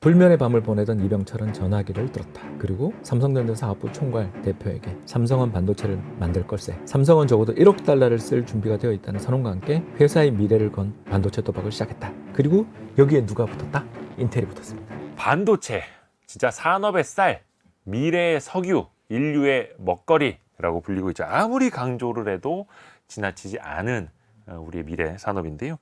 불면의 밤을 보내던 이병철은 전화기를 들었다. 그리고 삼성전자 사업부 총괄 대표에게 삼성은 반도체를 만들 걸세, 삼성은 적어도 1억 달러를 쓸 준비가 되어 있다는 선언과 함께 회사의 미래를 건 반도체 도박을 시작했다. 그리고 여기에 누가 붙었다? 인텔이 붙었습니다. 반도체, 진짜 산업의 쌀, 미래의 석유, 인류의 먹거리라고 불리고 있죠. 아무리 강조를 해도 지나치지 않은 우리의 미래 산업인데요.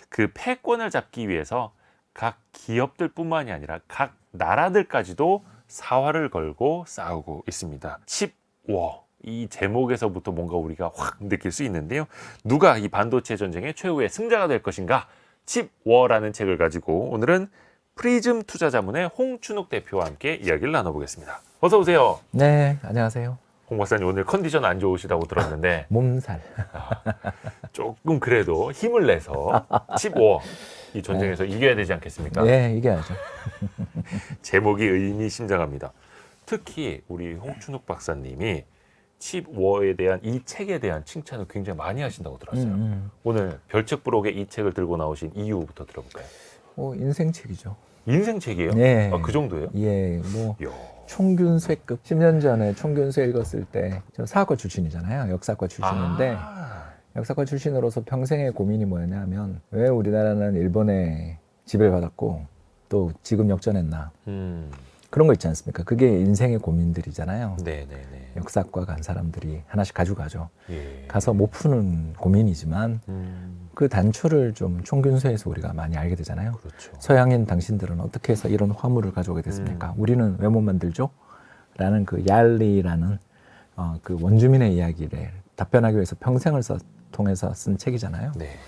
그 패권을 잡기 위해서 각 기업들뿐만이 아니라 각 나라들까지도 사활을 걸고 싸우고 있습니다. 칩워, 이 제목에서부터 뭔가 우리가 확 느낄 수 있는데요. 누가 이 반도체 전쟁의 최후의 승자가 될 것인가? 칩워라는 책을 가지고 오늘은 프리즘 투자자문의 홍춘욱 대표와 함께 이야기를 나눠보겠습니다. 어서 오세요. 네, 안녕하세요. 홍 박사님 오늘 컨디션 안 좋으시다고 들었는데 몸살. 조금 그래도 힘을 내서 칩워 이 전쟁에서 이겨야 되지 않겠습니까? 네, 이겨야죠. 제목이 의미심장합니다. 특히 우리 홍춘욱 박사님이 칩워에 대한 이 책에 대한 칭찬을 굉장히 많이 하신다고 들었어요. 오늘 별책부록에 이 책을 들고 나오신 이유부터 들어볼까요? 인생책이죠. 인생책이에요? 네. 그 정도예요? 예, 뭐 이야. 총균쇠급. 10년 전에 총균쇠 읽었을 때 저 사학과 출신이잖아요. 역사과 출신인데 역사과 출신으로서 평생의 고민이 뭐였냐면 왜 우리나라는 일본에 지배를 받았고 또 지금 역전했나 그런 거 있지 않습니까? 그게 인생의 고민들이잖아요. 네네네. 역사과 간 사람들이 하나씩 가지고 가죠. 예. 가서 못 푸는 고민이지만 그 단초를 좀 총균쇠에서 우리가 많이 알게 되잖아요. 그렇죠. 서양인 당신들은 어떻게 해서 이런 화물을 가져오게 됐습니까? 우리는 왜 못 만들죠? 라는 그 얄리라는 그 원주민의 이야기를 답변하기 위해서 평생을 통해서 쓴 책이잖아요. 네.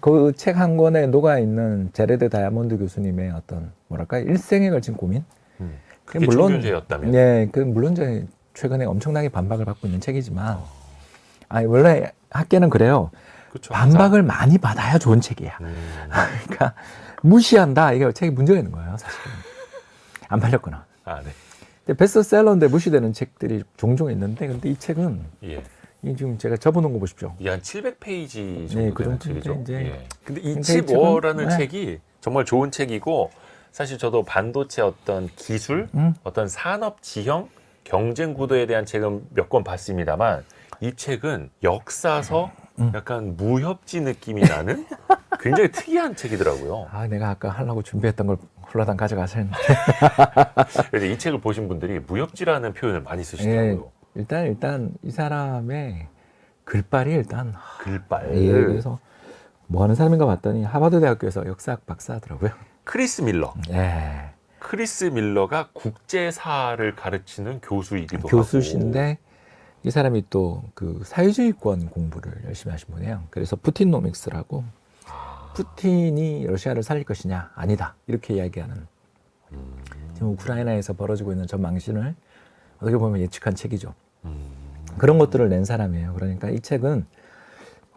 그 책 한 권에 녹아있는 제레드 다이아몬드 교수님의 어떤 뭐랄까 일생에 걸친 고민? 그게 총균쇠였다면? 네, 물론 이제 최근에 엄청나게 반박을 받고 있는 책이지만 원래 학계는 그래요. 그쵸, 반박을 많이 받아야 좋은 책이야. 그러니까 무시한다. 이게 책이 문제가 있는 거예요, 사실은. 안 팔렸구나. 네. 근데 베스트셀러인데 무시되는 책들이 종종 있는데, 근데 이 책은 예. 이 지금 제가 접어놓은 거 보십시오. 이 한 700페이지 정도 네, 그 되는 정도인데 책이죠. 이제 예. 근데 이 근데 이 칩워라는 책은, 책이 정말 좋은 책이고 사실 저도 반도체 어떤 기술, 어떤 산업 지형, 경쟁 구도에 대한 책은 몇 권 봤습니다만 이 책은 역사서 약간 무협지 느낌이 나는 굉장히 특이한 책이더라고요. 내가 아까 하려고 준비했던 걸 홀라당 가져가서 했는데. 그래서 이 책을 보신 분들이 무협지라는 표현을 많이 쓰시더라고요. 일단 이 사람의 글빨이 일단 글빨. 그래서 뭐 하는 사람인가 봤더니 하버드 대학교에서 역사학 박사더라고요. 크리스 밀러. 예. 크리스 밀러가 국제사를 가르치는 교수이기도 교수신데 이 사람이 또 그 사회주의권 공부를 열심히 하신 분이에요. 그래서 푸틴노믹스라고 푸틴이 러시아를 살릴 것이냐 아니다 이렇게 이야기하는 지금 우크라이나에서 벌어지고 있는 전 망신을 어떻게 보면 예측한 책이죠. 그런 것들을 낸 사람이에요. 그러니까 이 책은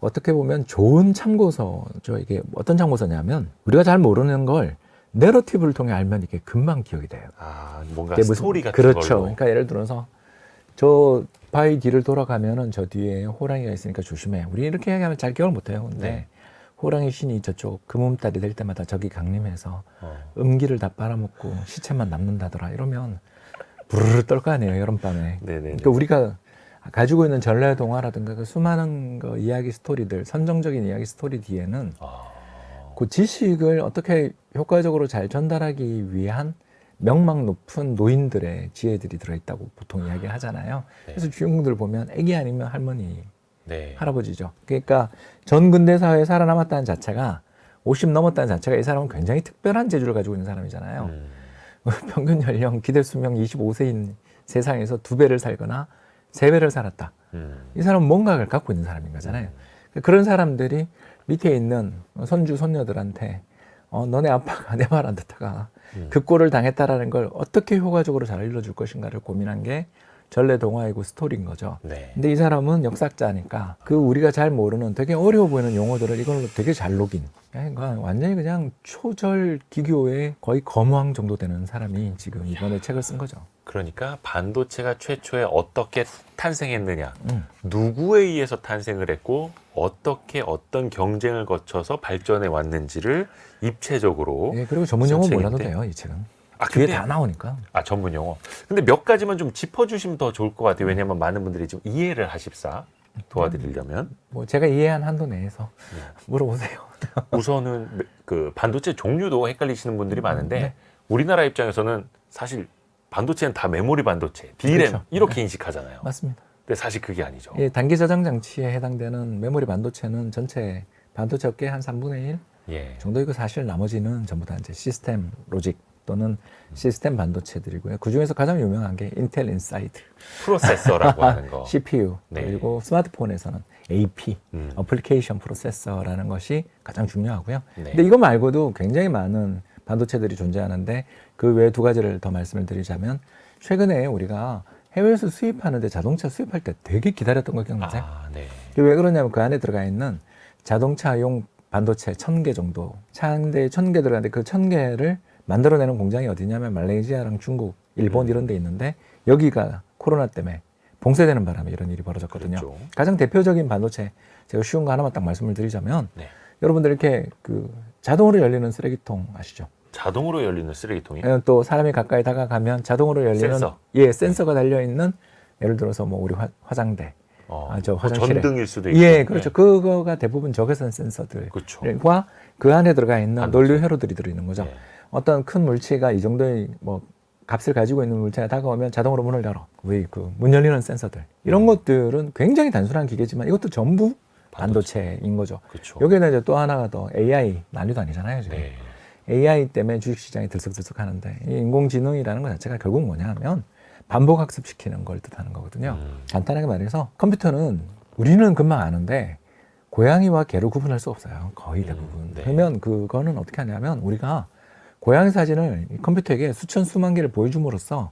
어떻게 보면 좋은 참고서죠. 이게 어떤 참고서냐면 우리가 잘 모르는 걸 내러티브를 통해 알면 이게 금방 기억이 돼요. 뭔가 스토리 같은 그렇죠. 걸로. 그러니까 예를 들어서 저 바위 뒤를 돌아가면은 저 뒤에 호랑이가 있으니까 조심해. 우리 이렇게 얘기하면 잘 기억을 못해요. 근데 네. 호랑이 신이 저쪽 금음달이 될 때마다 저기 강림해서 음기를 다 빨아먹고 시체만 남는다더라. 이러면 부르르 떨 거 아니에요. 여름밤에. 네네. 그러니까 우리가 가지고 있는 전래 동화라든가 그 수많은 거 이야기 스토리들, 선정적인 이야기 스토리 뒤에는 그 지식을 어떻게 효과적으로 잘 전달하기 위한 명망 높은 노인들의 지혜들이 들어있다고 보통 이야기를 하잖아요. 그래서 주인공들 보면 애기 아니면 할머니, 네. 할아버지죠. 그러니까 전 근대 사회에 살아남았다는 자체가 50 넘었다는 자체가 이 사람은 굉장히 특별한 재주를 가지고 있는 사람이잖아요. 평균 연령 기대 수명 25세인 세상에서 2배를 살거나 3배를 살았다. 이 사람은 뭔가를 갖고 있는 사람인 거잖아요. 그런 사람들이 밑에 있는 손주 손녀들한테 너네 아빠가 내 말 안 듣다가 그 꼴을 당했다라는 걸 어떻게 효과적으로 잘 일러줄 것인가를 고민한 게 전래 동화이고 스토리인 거죠. 네. 근데 이 사람은 역사학자니까 그 우리가 잘 모르는 되게 어려워 보이는 용어들을 이걸로 되게 잘 녹인, 그러니까 완전히 그냥 초절 기교의 거의 거무왕 정도 되는 사람이 지금 이번에 책을 쓴 거죠. 그러니까 반도체가 최초에 어떻게 탄생했느냐, 누구에 의해서 탄생을 했고 어떻게 어떤 경쟁을 거쳐서 발전해 왔는지를 입체적으로 그리고 전문 용어 쓴 몰라도 책인데 돼요, 이 책은. 뒤에 근데 다 나오니까. 전문 용어. 근데 몇 가지만 좀 짚어주시면 더 좋을 것 같아요. 왜냐하면 많은 분들이 좀 이해를 하십사 도와드리려면. 뭐 제가 이해한 한도 내에서 물어보세요. 우선은 그 반도체 종류도 헷갈리시는 분들이 많은데 네. 우리나라 입장에서는 사실 반도체는 다 메모리 반도체, D램 그렇죠. 이렇게 인식하잖아요. 맞습니다. 근데 사실 그게 아니죠. 예, 단기 저장 장치에 해당되는 메모리 반도체는 전체 반도체 업계의 한 3분의 1 예. 정도이고 사실 나머지는 전부 다 이제 시스템 로직 또는 시스템 반도체들이고요. 그 중에서 가장 유명한 게 인텔 인사이드, 프로세서라고 하는 거. CPU 네. 그리고 스마트폰에서는 AP, 어플리케이션 프로세서라는 것이 가장 중요하고요. 네. 근데 이거 말고도 굉장히 많은 반도체들이 존재하는데 그 외에 두 가지를 더 말씀을 드리자면 최근에 우리가 해외에서 수입하는데 자동차 수입할 때 되게 기다렸던 거 기억나세요? 네. 이게 왜 그러냐면 그 안에 들어가 있는 자동차용 반도체 1000개 정도, 차 한 대에 1000개 들어가는데 그 1000개를 만들어내는 공장이 어디냐면 말레이시아랑 중국, 일본 이런 데 있는데 여기가 코로나 때문에 봉쇄되는 바람에 이런 일이 벌어졌거든요. 그렇죠. 가장 대표적인 반도체, 제가 쉬운 거 하나만 딱 말씀을 드리자면 네. 여러분들 이렇게 그 자동으로 열리는 쓰레기통 아시죠? 자동으로 열리는 쓰레기통이요? 예, 또 사람이 가까이 다가가면 자동으로 열리는 센서. 예, 센서가 달려 있는 예를 들어서 뭐 우리 화장대, 저 화장실에 전등일 수도 있고. 예, 그렇죠. 그거가 대부분 적외선 센서들과 그렇죠. 그 안에 들어가 있는 반도체. 논류 회로들이 들어있는 거죠. 네. 어떤 큰 물체가 이 정도의 뭐 값을 가지고 있는 물체가 다가오면 자동으로 문을 열어. 왜 그 문 열리는 센서들 이런 것들은 굉장히 단순한 기계지만 이것도 전부 반도체인 거죠. 그렇죠. 여기에다 이제 또 하나가 더 AI 난리도 아니잖아요 지금. 네. AI 때문에 주식시장이 들썩들썩 하는데 이 인공지능이라는 것 자체가 결국 뭐냐 하면 반복 학습시키는 걸 뜻하는 거거든요. 간단하게 말해서 컴퓨터는 우리는 금방 아는데 고양이와 개로 구분할 수 없어요. 거의 대부분. 네. 그러면 그거는 어떻게 하냐면 우리가 고양이 사진을 이 컴퓨터에게 수천 수만 개를 보여줌으로써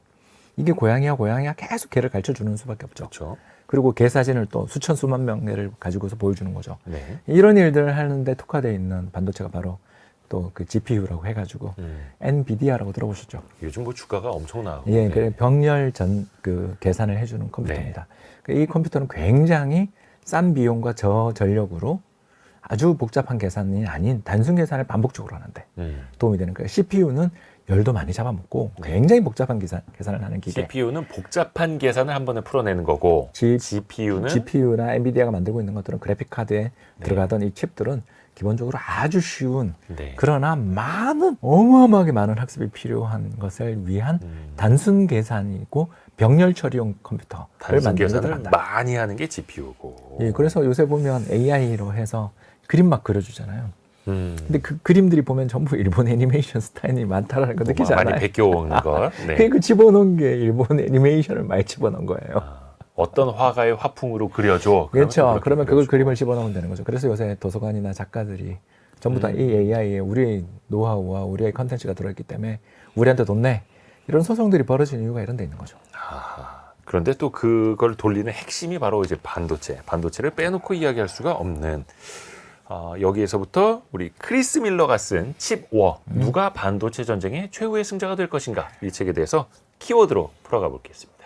이게 고양이야 계속 개를 가르쳐주는 수밖에 없죠. 그렇죠. 그리고 개 사진을 또 수천 수만 명을 가지고서 보여주는 거죠. 네. 이런 일들을 하는데 특화되어 있는 반도체가 바로 또 그 GPU라고 해가지고 엔비디아라고 들어보셨죠? 요즘 뭐 주가가 엄청나고. 예, 네. 그래 병렬 그 계산을 해주는 컴퓨터입니다. 이 컴퓨터는 굉장히 싼 비용과 저전력으로 아주 복잡한 계산이 아닌 단순 계산을 반복적으로 하는데 도움이 되는 거예요. CPU는 열도 많이 잡아먹고 굉장히 복잡한 계산을 하는 기계. CPU는 복잡한 계산을 한 번에 풀어내는 거고 GPU는 GPU나 엔비디아가 만들고 있는 것들은 그래픽 카드에 들어가던 이 칩들은 기본적으로 아주 쉬운 네. 그러나 많은 어마어마하게 많은 학습이 필요한 것을 위한 단순 계산이고 병렬 처리용 컴퓨터를 단순 만들어 계산을 들어간다. 많이 하는 게 GPU고. 예, 그래서 요새 보면 AI로 해서 그림 막 그려주잖아요. 음. 근데 그 그림들이 보면 전부 일본 애니메이션 스타일이 많다라는 거 느끼지 많이 않아요? 베껴온 걸. 네. 그 집어넣은 게 일본 애니메이션을 많이 집어넣은 거예요. 어떤 화가의 화풍으로 그려줘. 그렇죠. 그러면 그걸 그려주고. 그림을 집어넣으면 되는 거죠. 그래서 요새 도서관이나 작가들이 전부 다 이 AI에 우리의 노하우와 우리의 컨텐츠가 들어있기 때문에 우리한테 돈 내. 이런 소송들이 벌어지는 이유가 이런 데 있는 거죠. 그런데 또 그걸 돌리는 핵심이 바로 이제 반도체. 반도체를 빼놓고 이야기할 수가 없는. 여기에서부터 우리 크리스 밀러가 쓴 칩워 누가 반도체 전쟁의 최후의 승자가 될 것인가 이 책에 대해서 키워드로 풀어가 보겠습니다.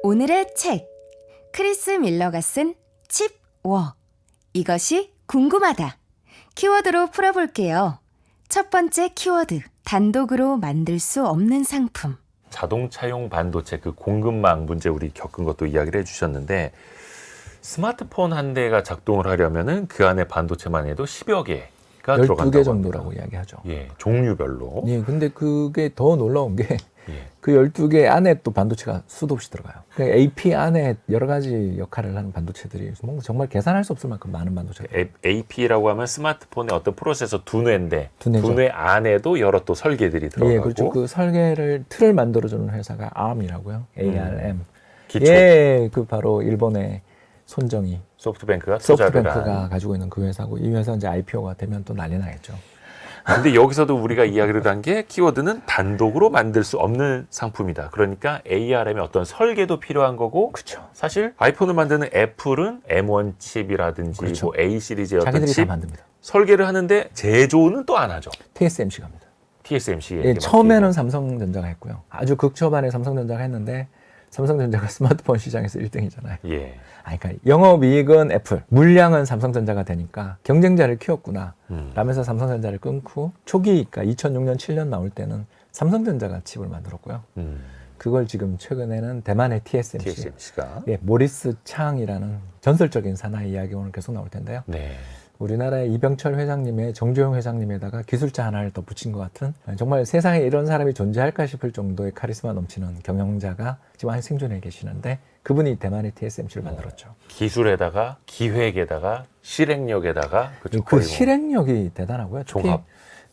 오늘의 책 크리스 밀러가 쓴 칩워 이것이 궁금하다 키워드로 풀어볼게요. 첫 번째 키워드 단독으로 만들 수 없는 상품. 자동차용 반도체 그 공급망 문제 우리 겪은 것도 이야기를 해주셨는데 스마트폰 한 대가 작동을 하려면은 그 안에 반도체만 해도 10여 개가 들어간다고 12개 정도라고 이야기하죠. 예, 종류별로. 예, 근데 그게 더 놀라운 게 예. 그 12개 안에 또 반도체가 수도 없이 들어가요. 그러니까 AP 안에 여러 가지 역할을 하는 반도체들이 정말 계산할 수 없을 만큼 많은 반도체가 AP라고 하면 스마트폰의 어떤 프로세서 두뇌인데 두뇌죠. 두뇌 안에도 여러 또 설계들이 들어가고 예, 그렇죠. 그 설계를 틀을 만들어주는 회사가 ARM이라고요. ARM. 기초 예, 그 바로 일본의 손정희 소프트뱅크가 투자를 소프트뱅크가 한. 가지고 있는 그 회사고 이 회사 이제 IPO가 되면 또 난리 나겠죠. 근데 여기서도 우리가 이야기를 한 게 키워드는 단독으로 만들 수 없는 상품이다. 그러니까 ARM의 어떤 설계도 필요한 거고 그렇죠. 사실 아이폰을 만드는 애플은 M1 칩이라든지 그렇죠. 뭐 A 시리즈의 어떤 자기들이 다 칩 만듭니다. 설계를 하는데 제조는 또 안 하죠. TSMC가 합니다. TSMC에 예, 처음에는 삼성전자가 했고요. 아주 극초반에 삼성전자가 했는데 삼성전자가 스마트폰 시장에서 1등이잖아요. 예. 그러니까 영업이익은 애플, 물량은 삼성전자가 되니까 경쟁자를 키웠구나 라면서 삼성전자를 끊고 초기, 그러니까 2006년, 7년 나올 때는 삼성전자가 칩을 만들었고요. 그걸 지금 최근에는 대만의 TSMC가. 예, 모리스 창이라는 전설적인 사나이 이야기 오늘 계속 나올 텐데요. 네. 우리나라의 이병철 회장님의 정조영 회장님에다가 기술자 하나를 더 붙인 것 같은 정말 세상에 이런 사람이 존재할까 싶을 정도의 카리스마 넘치는 경영자가 지금 아직 생존해 계시는데 그분이 대만의 TSMC를 만들었죠. 기술에다가 기획에다가 실행력에다가 그쵸, 그 거의 뭐 실행력이 대단하고요. 특히 종합.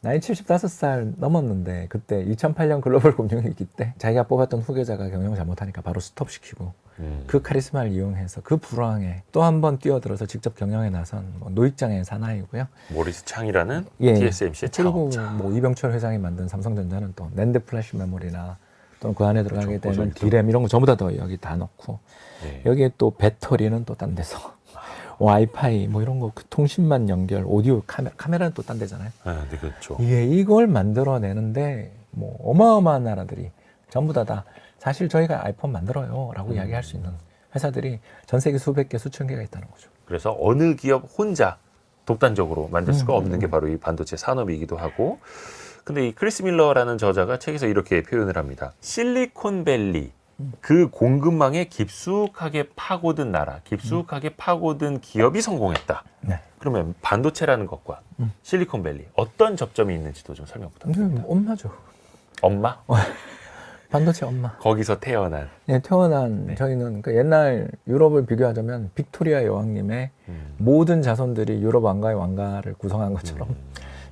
나이 75살 넘었는데 그때 2008년 글로벌 금융위기 때 자기가 뽑았던 후계자가 경영을 잘못하니까 바로 스톱시키고 그 카리스마를 이용해서 그 불황에 또 한 번 뛰어들어서 직접 경영에 나선 뭐 노익장의 사나이고요. 모리스 창이라는 예. TSMC의 그리고 창업자. 뭐 이병철 회장이 만든 삼성전자는 또 낸드 플래시 메모리나 또는 그 안에 들어가게 그렇죠. 되면 보존 디램 이런 거 전부 다 여기 다 넣고 네. 여기에 또 배터리는 또 딴 데서 와이파이 뭐 이런 거 그 통신만 연결 오디오 카메라는 또 딴 데잖아요. 아, 네, 그렇죠. 예, 이걸 만들어내는데 뭐 어마어마한 나라들이 전부 다 사실 저희가 아이폰 만들어요 라고 이야기할 수 있는 회사들이 전 세계 수백 개 수천 개가 있다는 거죠. 그래서 어느 기업 혼자 독단적으로 만들 수가 없는 게 바로 이 반도체 산업이기도 하고, 근데 이 크리스 밀러라는 저자가 책에서 이렇게 표현을 합니다. 실리콘밸리, 그 공급망에 깊숙하게 파고든 나라, 깊숙하게 파고든 기업이 성공했다. 네. 그러면 반도체라는 것과 실리콘밸리 어떤 접점이 있는지도 좀 설명 부탁드립니다. 엄마죠. 엄마? 반도체 엄마. 거기서 태어난. 네, 태어난 저희는 그 옛날 유럽을 비교하자면 빅토리아 여왕님의 모든 자손들이 유럽 왕가의 왕가를 구성한 것처럼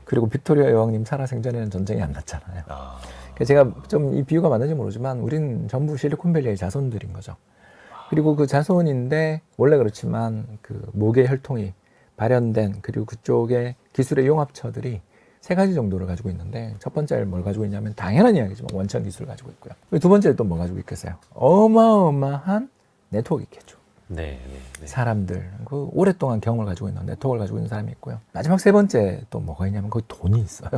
그리고 빅토리아 여왕님 살아생전에는 전쟁이 안 났잖아요. 아, 그래서 제가 좀 이 비유가 맞는지 모르지만 우린 전부 실리콘밸리의 자손들인 거죠. 그리고 그 자손인데 원래 그렇지만 그 목의 혈통이 발현된 그리고 그쪽에 기술의 용합처들이 세 가지 정도를 가지고 있는데 첫 번째를 뭘 가지고 있냐면 당연한 이야기지만 원천 기술을 가지고 있고요. 두 번째는 또 뭐 가지고 있겠어요? 어마어마한 네트워크 있겠죠. 네, 네, 네. 사람들, 그 오랫동안 경험을 가지고 있는 네트워크를 가지고 있는 사람이 있고요. 마지막 세 번째 또 뭐가 있냐면 거기 돈이 있어요.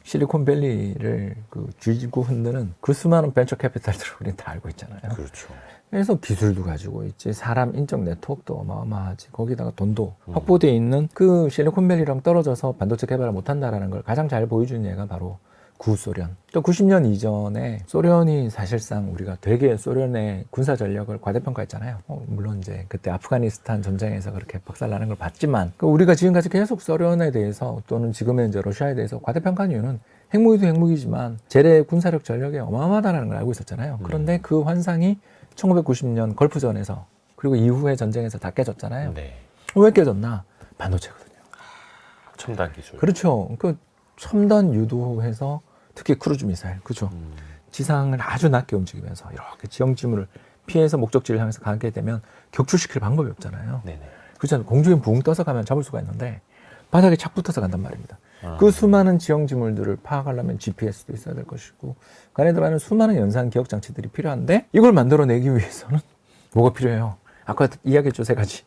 실리콘밸리를 그 쥐고 흔드는 그 수많은 벤처 캐피탈들을 우리는 다 알고 있잖아요. 그렇죠. 그래서 기술도 가지고 있지, 사람 인적 네트워크도 어마어마하지, 거기다가 돈도 확보되어 있는 그 실리콘밸리랑 떨어져서 반도체 개발을 못한다라는 걸 가장 잘 보여준 예가 바로 구소련. 또 90년 이전에 소련이 사실상 우리가 되게 소련의 군사 전력을 과대평가했잖아요. 물론 이제 그때 아프가니스탄 전쟁에서 그렇게 박살나는 걸 봤지만 우리가 지금까지 계속 소련에 대해서 또는 지금의 이제 러시아에 대해서 과대평가한 이유는 핵무기도 핵무기지만 재래 군사력 전력이 어마어마하다는 걸 알고 있었잖아요. 그런데 그 환상이 1990년 걸프전에서 그리고 이후의 전쟁에서 다 깨졌잖아요. 네. 왜 깨졌나? 반도체거든요. 첨단 기술. 그렇죠. 그 첨단 유도해서 특히 크루즈 미사일, 그죠? 지상을 아주 낮게 움직이면서 이렇게 지형 지물을 피해서 목적지를 향해서 가게 되면 격추시킬 방법이 없잖아요. 네네. 그렇잖아요. 공중에 붕 떠서 가면 잡을 수가 있는데 바닥에 착 붙어서 간단 말입니다. 그 수많은 지형 지물들을 파악하려면 GPS도 있어야 될 것이고 그 안에 들어가는 수많은 연산 기억 장치들이 필요한데 이걸 만들어내기 위해서는 뭐가 필요해요? 아까 이야기했죠, 세 가지.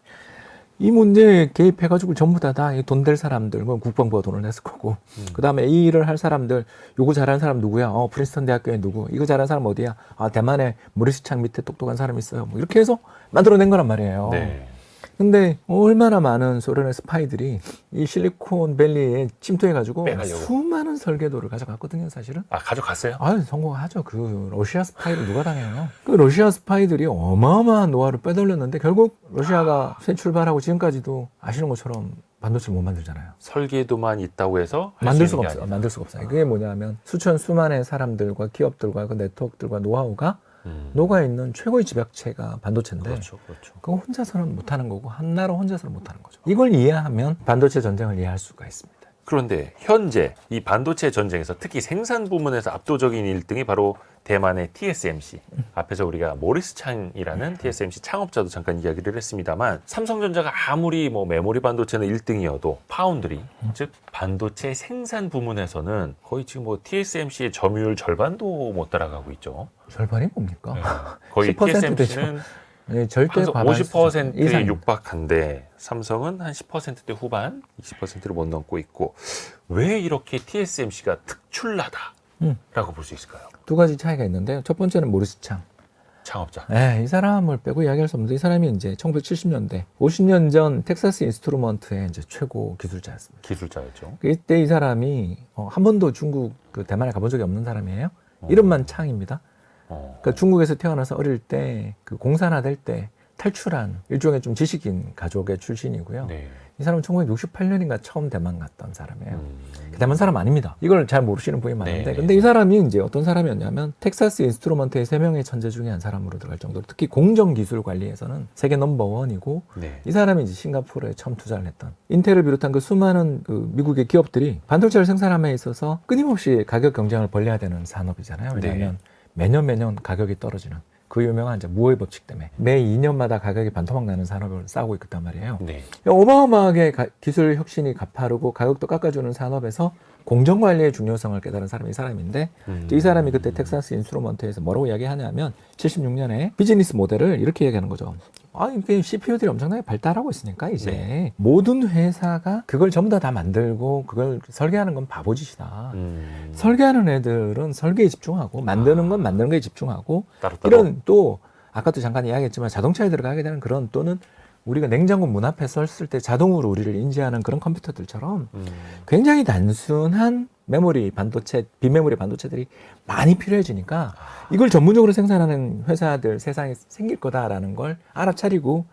이 문제에 개입해가지고 전부 다 돈 될 사람들, 국방부가 돈을 냈을 거고, 그 다음에 이 일을 할 사람들, 요거 잘하는 사람 누구야? 프린스턴 대학교에 누구? 이거 잘하는 사람 어디야? 대만에 모리스 창 밑에 똑똑한 사람 있어요. 뭐 이렇게 해서 만들어낸 거란 말이에요. 네. 근데 얼마나 많은 소련의 스파이들이 이 실리콘밸리에 침투해가지고 빼가려고. 수많은 설계도를 가져갔거든요, 사실은. 아, 가져갔어요? 성공하죠. 그 러시아 스파이를 누가 당해요? 그 러시아 스파이들이 어마어마한 노하우를 빼돌렸는데 결국 러시아가 새 출발하고 지금까지도 아시는 것처럼 반도체를 못 만들잖아요. 설계도만 있다고 해서 만들 수가 없어요. 만들 수가 없어요. 그게 뭐냐면 수많은 사람들과 기업들과 그 네트워크들과 노하우가 녹아있는 최고의 집약체가 반도체인데 그렇죠, 그렇죠. 그거 혼자서는 못하는 거고 한 나라 혼자서는 못하는 거죠. 이걸 이해하면 반도체 전쟁을 이해할 수가 있습니다. 그런데 현재 이 반도체 전쟁에서 특히 생산 부문에서 압도적인 1등이 바로 대만의 TSMC. 앞에서 우리가 모리스 창이라는 TSMC 창업자도 잠깐 이야기를 했습니다만 삼성전자가 아무리 뭐 메모리 반도체는 1등이어도 파운드리, 즉 반도체 생산 부문에서는 거의 지금 뭐 TSMC의 점유율 절반도 못 따라가고 있죠. 절반이 뭡니까? 네. 거의 10% TSMC는 네, 절대 과반 50%에 이상. 육박한데 삼성은 한 10%대 후반, 20%를 못 넘고 있고 왜 이렇게 TSMC가 특출나다라고 볼 수 있을까요? 두 가지 차이가 있는데요. 첫 번째는 모리스 창. 창업자. 이 사람을 빼고 이야기할 수 없는데 이 사람이 이제 1970년대 50년 전 텍사스 인스트루먼트의 이제 최고 기술자였습니다. 기술자였죠. 이때 이 사람이 한 번도 중국 그 대만에 가본 적이 없는 사람이에요. 이름만 창입니다. 그러니까 중국에서 태어나서 어릴 때 그 공산화 될 때 탈출한 일종의 좀 지식인 가족의 출신이고요. 네. 이 사람은 1968년인가 처음 대만 갔던 사람이에요. 대만 사람 아닙니다. 이걸 잘 모르시는 분이 많은데, 네, 근데 이 사람이 이제 어떤 사람이었냐면 텍사스 인스트루먼트의 3명의 천재 중에 한 사람으로 들어갈 정도로 특히 공정 기술 관리에서는 세계 넘버원이고, 네. 이 사람이 이제 싱가포르에 처음 투자를 했던 인텔을 비롯한 그 수많은 그 미국의 기업들이 반도체를 생산함에 있어서 끊임없이 가격 경쟁을 벌여야 되는 산업이잖아요. 왜냐하면 매년 가격이 떨어지는 그 유명한 이제 무어의 법칙 때문에 매 2년마다 가격이 반토막 나는 산업을 싸우고 있단 말이에요. 네. 어마어마하게 기술 혁신이 가파르고 가격도 깎아주는 산업에서 공정관리의 중요성을 깨달은 사람이 이 사람인데, 이 사람이 그때 텍사스 인스트루먼트에서 뭐라고 이야기하냐면 76년에 비즈니스 모델을 이렇게 얘기하는 거죠. 이게 CPU들이 엄청나게 발달하고 있으니까 이제 네. 모든 회사가 그걸 전부 다 만들고 그걸 설계하는 건 바보짓이다. 설계하는 애들은 설계에 집중하고 만드는 건 만드는 거에 집중하고 따로. 이런 또 아까도 잠깐 이야기했지만 자동차에 들어가게 되는 그런 또는 우리가 냉장고 문 앞에 섰을 때 자동으로 우리를 인지하는 그런 컴퓨터들처럼 굉장히 단순한 메모리 반도체, 비메모리 반도체들이 많이 필요해지니까 이걸 전문적으로 생산하는 회사들 세상에 생길 거다라는 걸 알아차리고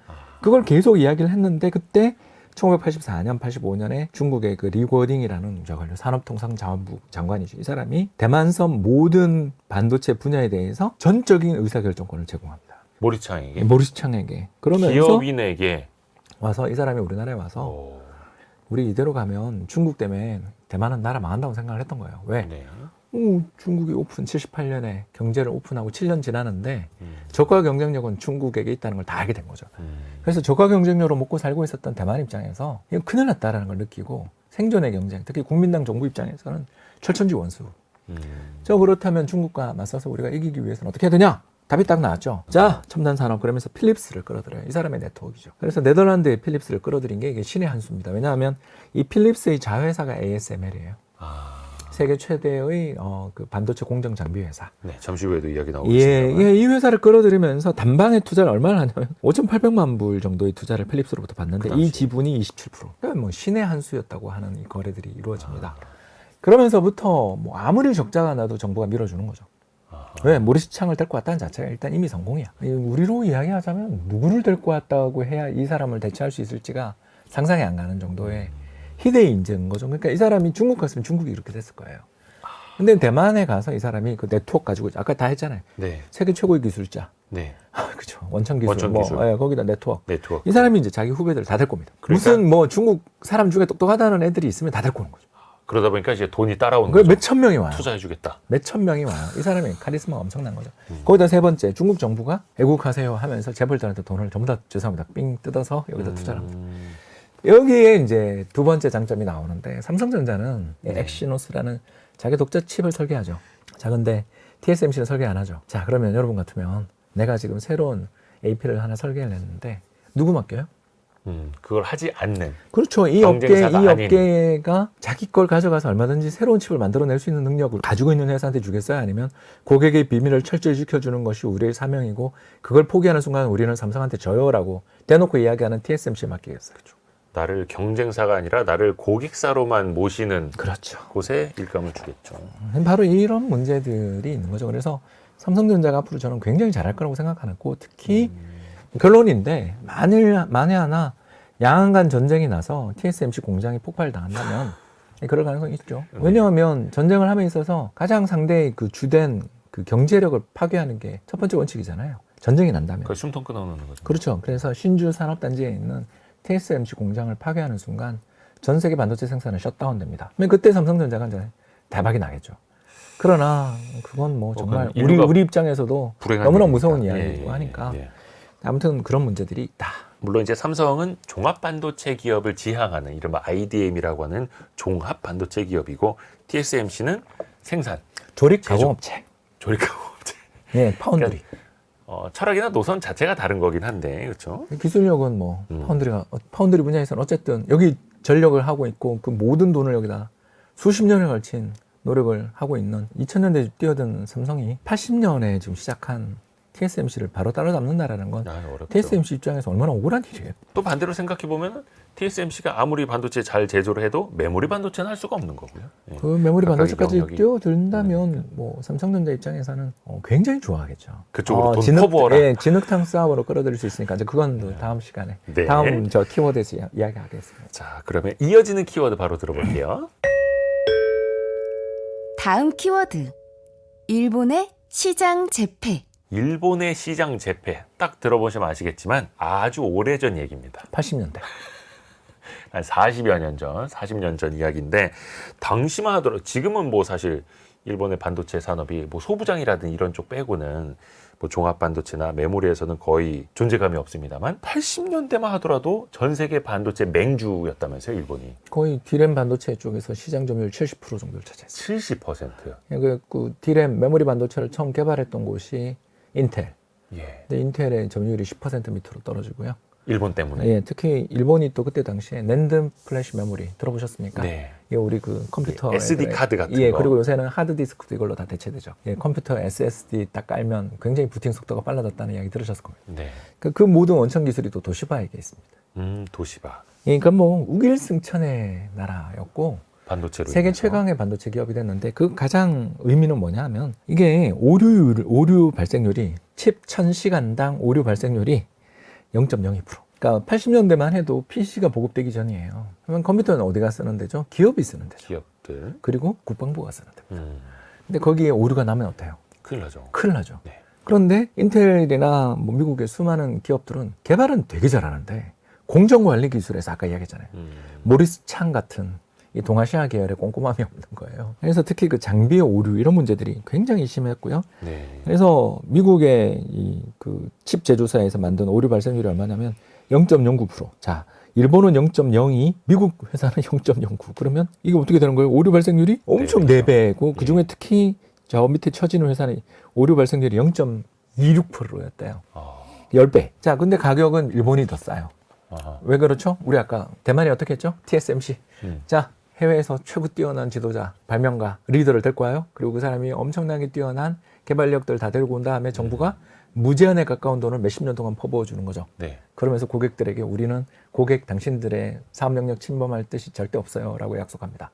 그걸 계속 이야기를 했는데, 그때 1984년, 85년에 중국의 그 리고딩이라는 저걸로 산업통상자원부 장관이죠. 이 사람이 대만섬 모든 반도체 분야에 대해서 전적인 의사결정권을 제공합니다. 모리스창에게. 그러면서 기업인에게 와서 이 사람이 우리나라에 와서 우리 이대로 가면 중국 때문에 대만은 나라 망한다고 생각을 했던 거예요. 왜? 네. 중국이 78년에 경제를 오픈하고 7년 지났는데 저가 경쟁력은 중국에게 있다는 걸 다 알게 된 거죠. 그래서 저가 경쟁력으로 먹고 살고 있었던 대만 입장에서 이거 큰일 났다라는 걸 느끼고 생존의 경쟁, 특히 국민당 정부 입장에서는 철천지 원수. 그렇다면 중국과 맞서서 우리가 이기기 위해서는 어떻게 해야 되냐? 답이 딱 나왔죠. 자, 첨단 산업. 그러면서 필립스를 끌어들여요. 이 사람의 네트워크죠. 그래서 네덜란드의 필립스를 끌어들인 게 이게 신의 한 수입니다. 왜냐하면 이 필립스의 자회사가 ASML이에요. 세계 최대의 그 반도체 공정 장비 회사. 네, 잠시 후에도 이야기 나오고 있습니다. 이 회사를 끌어들이면서 단방에 투자를 얼마나 하냐면 5,800만 불 정도의 투자를 필립스로부터 받는데 이 지분이 27%. 그러니까 뭐 신의 한 수였다고 하는 이 거래들이 이루어집니다. 그러면서부터 뭐 아무리 적자가 나도 정부가 밀어주는 거죠. 왜? 모리스 창을 데리고 왔다는 자체가 일단 이미 성공이야. 우리로 이야기하자면 누구를 데리고 왔다고 해야 이 사람을 대체할 수 있을지가 상상이 안 가는 정도의 희대의 인재인 거죠. 그러니까 이 사람이 중국 갔으면 중국이 이렇게 됐을 거예요. 근데 대만에 가서 이 사람이 그 네트워크 가지고, 아까 다 했잖아요. 네. 세계 최고의 기술자. 네. 그죠. 원천 기술. 원천 기술. 거기다 네트워크. 네트워크. 이 사람이 이제 자기 후배들 다 데리고 옵니다. 그러니까? 무슨 뭐 중국 사람 중에 똑똑하다는 애들이 있으면 다 데리고 오는 거죠. 그러다 보니까 이제 돈이 따라오는 거죠. 몇천 명이 와요. 투자해주겠다. 몇천 명이 와요. 이 사람이 카리스마가 엄청난 거죠. 거기다 세 번째, 중국 정부가 애국하세요 하면서 재벌들한테 돈을 전부 다 죄송합니다. 삥 뜯어서 여기다 투자를 합니다. 여기에 이제 두 번째 장점이 나오는데, 삼성전자는 엑시노스라는 자기 독자 칩을 설계하죠. 자, 근데 TSMC는 설계 안 하죠. 자, 그러면 여러분 같으면 내가 지금 새로운 AP를 하나 설계를 했는데 누구 맡겨요? 그걸 하지 않는. 그렇죠. 이 업계가 자기 걸 가져가서 얼마든지 새로운 칩을 만들어낼 수 있는 능력을 가지고 있는 회사한테 주겠어요? 아니면 고객의 비밀을 철저히 지켜주는 것이 우리의 사명이고 그걸 포기하는 순간 우리는 삼성한테 져요라고 대놓고 이야기하는 TSMC에 맡기겠어요. 그렇죠. 나를 경쟁사가 아니라 나를 고객사로만 모시는 그렇죠. 곳에 일감을 주겠죠. 바로 이런 문제들이 있는 거죠. 그래서 삼성전자가 앞으로 저는 굉장히 잘할 거라고 생각하고, 특히 결론인데 만에 하나 양안간 전쟁이 나서 TSMC 공장이 폭발당한다면 그럴 가능성이 있죠. 왜냐하면 전쟁을 함에 있어서 가장 상대의 그 주된 그 경제력을 파괴하는 게 첫 번째 원칙이잖아요. 전쟁이 난다면. 그걸 숨통 끊어놓는 거죠. 그렇죠. 그래서 신주 산업단지에 있는 TSMC 공장을 파괴하는 순간 전 세계 반도체 생산은 셧다운됩니다. 그때 삼성전자가 이제 대박이 나겠죠. 그러나 그건 뭐 정말 우리 입장에서도 너무나 무서운 이야기이고 하니까 아무튼 그런 문제들이 있다. 물론 이제 삼성은 종합 반도체 기업을 지향하는 이른바 IDM이라고 하는 종합 반도체 기업이고, TSMC는 생산, 조립 가공업체. 조립 가공업체. 네, 파운드리. 그러니까, 철학이나 노선 자체가 다른 거긴 한데, 그렇죠? 기술력은 뭐 파운드리 분야에서는 어쨌든 여기 전력을 하고 있고 그 모든 돈을 여기다 수십 년에 걸친 노력을 하고 있는 2000년대 뛰어든 삼성이 80년에 지금 시작한 TSMC를 바로 따라잡는다라는 건 어렵죠. TSMC 입장에서 얼마나 억울한 일이에요. 또 반대로 생각해 보면 TSMC가 아무리 반도체 잘 제조를 해도 메모리 반도체는 할 수가 없는 거고요. 예. 그 메모리 각각의 반도체까지 영역이. 뛰어든다면 뭐 삼성전자 입장에서는 굉장히 좋아하겠죠. 그쪽으로 돈 퍼부어라. 예, 진흙탕 싸움으로 끌어들일 수 있으니까 이제 그건 또 다음 시간에 네. 다음 저 키워드에서 이야기하겠습니다. 자, 그러면 이어지는 키워드 바로 들어볼게요. 다음 키워드. 일본의 시장 재패. 일본의 시장 재패. 딱 들어보시면 아시겠지만 아주 오래전 얘기입니다. 80년대. 한 40여 년 전, 40년 전 이야기인데 당시만 하더라도 지금은 뭐 사실 일본의 반도체 산업이 뭐 소부장이라든 이런 쪽 빼고는 뭐 종합 반도체나 메모리에서는 거의 존재감이 없습니다만 80년대만 하더라도 전 세계 반도체 맹주였다면서요, 일본이. 거의 D램 반도체 쪽에서 시장 점유율 70% 정도를 차지했어요. 70%요. 그 D램 메모리 반도체를 처음 개발했던 곳이 인텔. 예. 근데 인텔의 점유율이 10% 밑으로 떨어지고요. 일본 때문에. 예, 특히 일본이 또 그때 당시에 낸드 플래시 메모리 들어보셨습니까? 네. 예, 우리 그 컴퓨터 SD 카드 같은 예, 거. 그리고 요새는 하드 디스크도 이걸로 다 대체되죠. 예, 컴퓨터 SSD 딱 깔면 굉장히 부팅 속도가 빨라졌다는 이야기 들으셨을 겁니다. 네. 그 모든 원천 기술이 또 도시바에게 있습니다. 도시바. 예, 그러니까 뭐 우길승천의 나라였고 반도체로 세계 인해서. 최강의 반도체 기업이 됐는데 그 가장 의미는 뭐냐 하면 이게 오류 발생률이 칩 1000시간당 오류 발생률이 0.02%. 그러니까 80년대만 해도 PC가 보급되기 전이에요. 그러면 컴퓨터는 어디가 쓰는 데죠? 기업이 쓰는 데죠. 기업들. 그리고 국방부가 쓰는 데입니다. 근데 거기에 오류가 나면 어때요? 큰일 나죠. 큰일 나죠. 네. 그런데 인텔이나 뭐 미국의 수많은 기업들은 개발은 되게 잘하는데 공정관리 기술에서 아까 이야기했잖아요. 모리스 창 같은 이 동아시아 계열의 꼼꼼함이 없는 거예요. 그래서 특히 그 장비의 오류 이런 문제들이 굉장히 심했고요. 네. 그래서 미국의 이 그 칩 제조사에서 만든 오류 발생률이 얼마냐면 0.09%. 자, 일본은 0.02, 미국 회사는 0.09. 그러면 이게 어떻게 되는 거예요? 오류 발생률이 엄청 네, 그렇죠. 4배고 그중에 특히 저 밑에 쳐지는 회사는 오류 발생률이 0.26%였대요. 10배. 자, 근데 가격은 일본이 더 싸요. 아하. 왜 그렇죠? 우리 아까 대만이 어떻게 했죠? TSMC. 자, 해외에서 최고 뛰어난 지도자, 발명가, 리더를 데리고 와요. 그리고 그 사람이 엄청나게 뛰어난 개발력들 다 데리고 온 다음에 정부가 무제한에 가까운 돈을 몇십 년 동안 퍼부어 주는 거죠. 네. 그러면서 고객들에게 우리는 고객 당신들의 사업 영역 침범할 뜻이 절대 없어요 라고 약속합니다.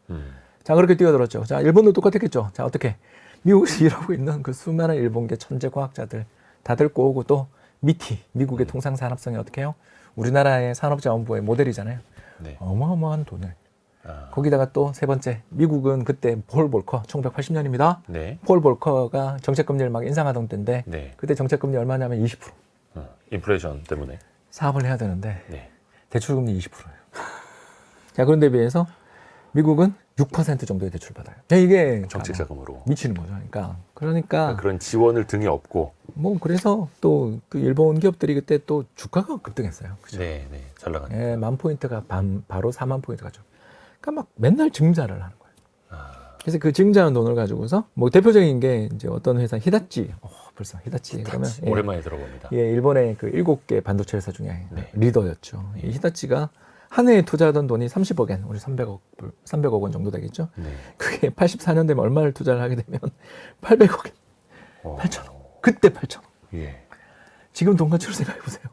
자, 그렇게 뛰어들었죠. 자, 일본도 똑같았겠죠. 자, 어떻게 미국에서 일하고 있는 그 수많은 일본계 천재 과학자들 다 데리고 오고 또 미티, 미국의 통상산업성이 어떻게 해요? 우리나라의 산업자원부의 모델이잖아요. 네. 어마어마한 돈을 거기다가 또 세 번째, 미국은 그때 폴 볼커 1980년입니다. 네. 폴 볼커가 정책금리를 막 인상하던 때인데 네. 그때 정책금리 얼마냐면 20%. 인플레이션 때문에. 사업을 해야 되는데 네. 대출금리 20%예요. 자, 그런데 비해서 미국은 6% 정도의 대출 받아요. 이게 정책 자금으로. 미치는 거죠. 그러니까 그런 지원을 등에 업고. 뭐 그래서 또 그 일본 기업들이 그때 또 주가가 급등했어요. 그죠? 네, 네. 잘 나가네. 예, 10,000포인트가 바로 40,000포인트 가죠. 그러니까 막 맨날 증자를 하는 거예요. 그래서 그 증자한 돈을 가지고서 뭐 대표적인 게 이제 어떤 회사 히다치. 벌써 히다치 그러면 오랜만에 들어봅니다. 예, 일본의 그 7개 반도체 회사 중에 네. 리더였죠. 이 히다치가 한 해에 투자하던 돈이 30억 엔, 우리 300억 원 정도 되겠죠. 네. 그게 84년 되면 얼마를 투자를 하게 되면 800억 엔, 8천억. 그때 8천억. 예. 지금 돈 가치로 생각해 보세요.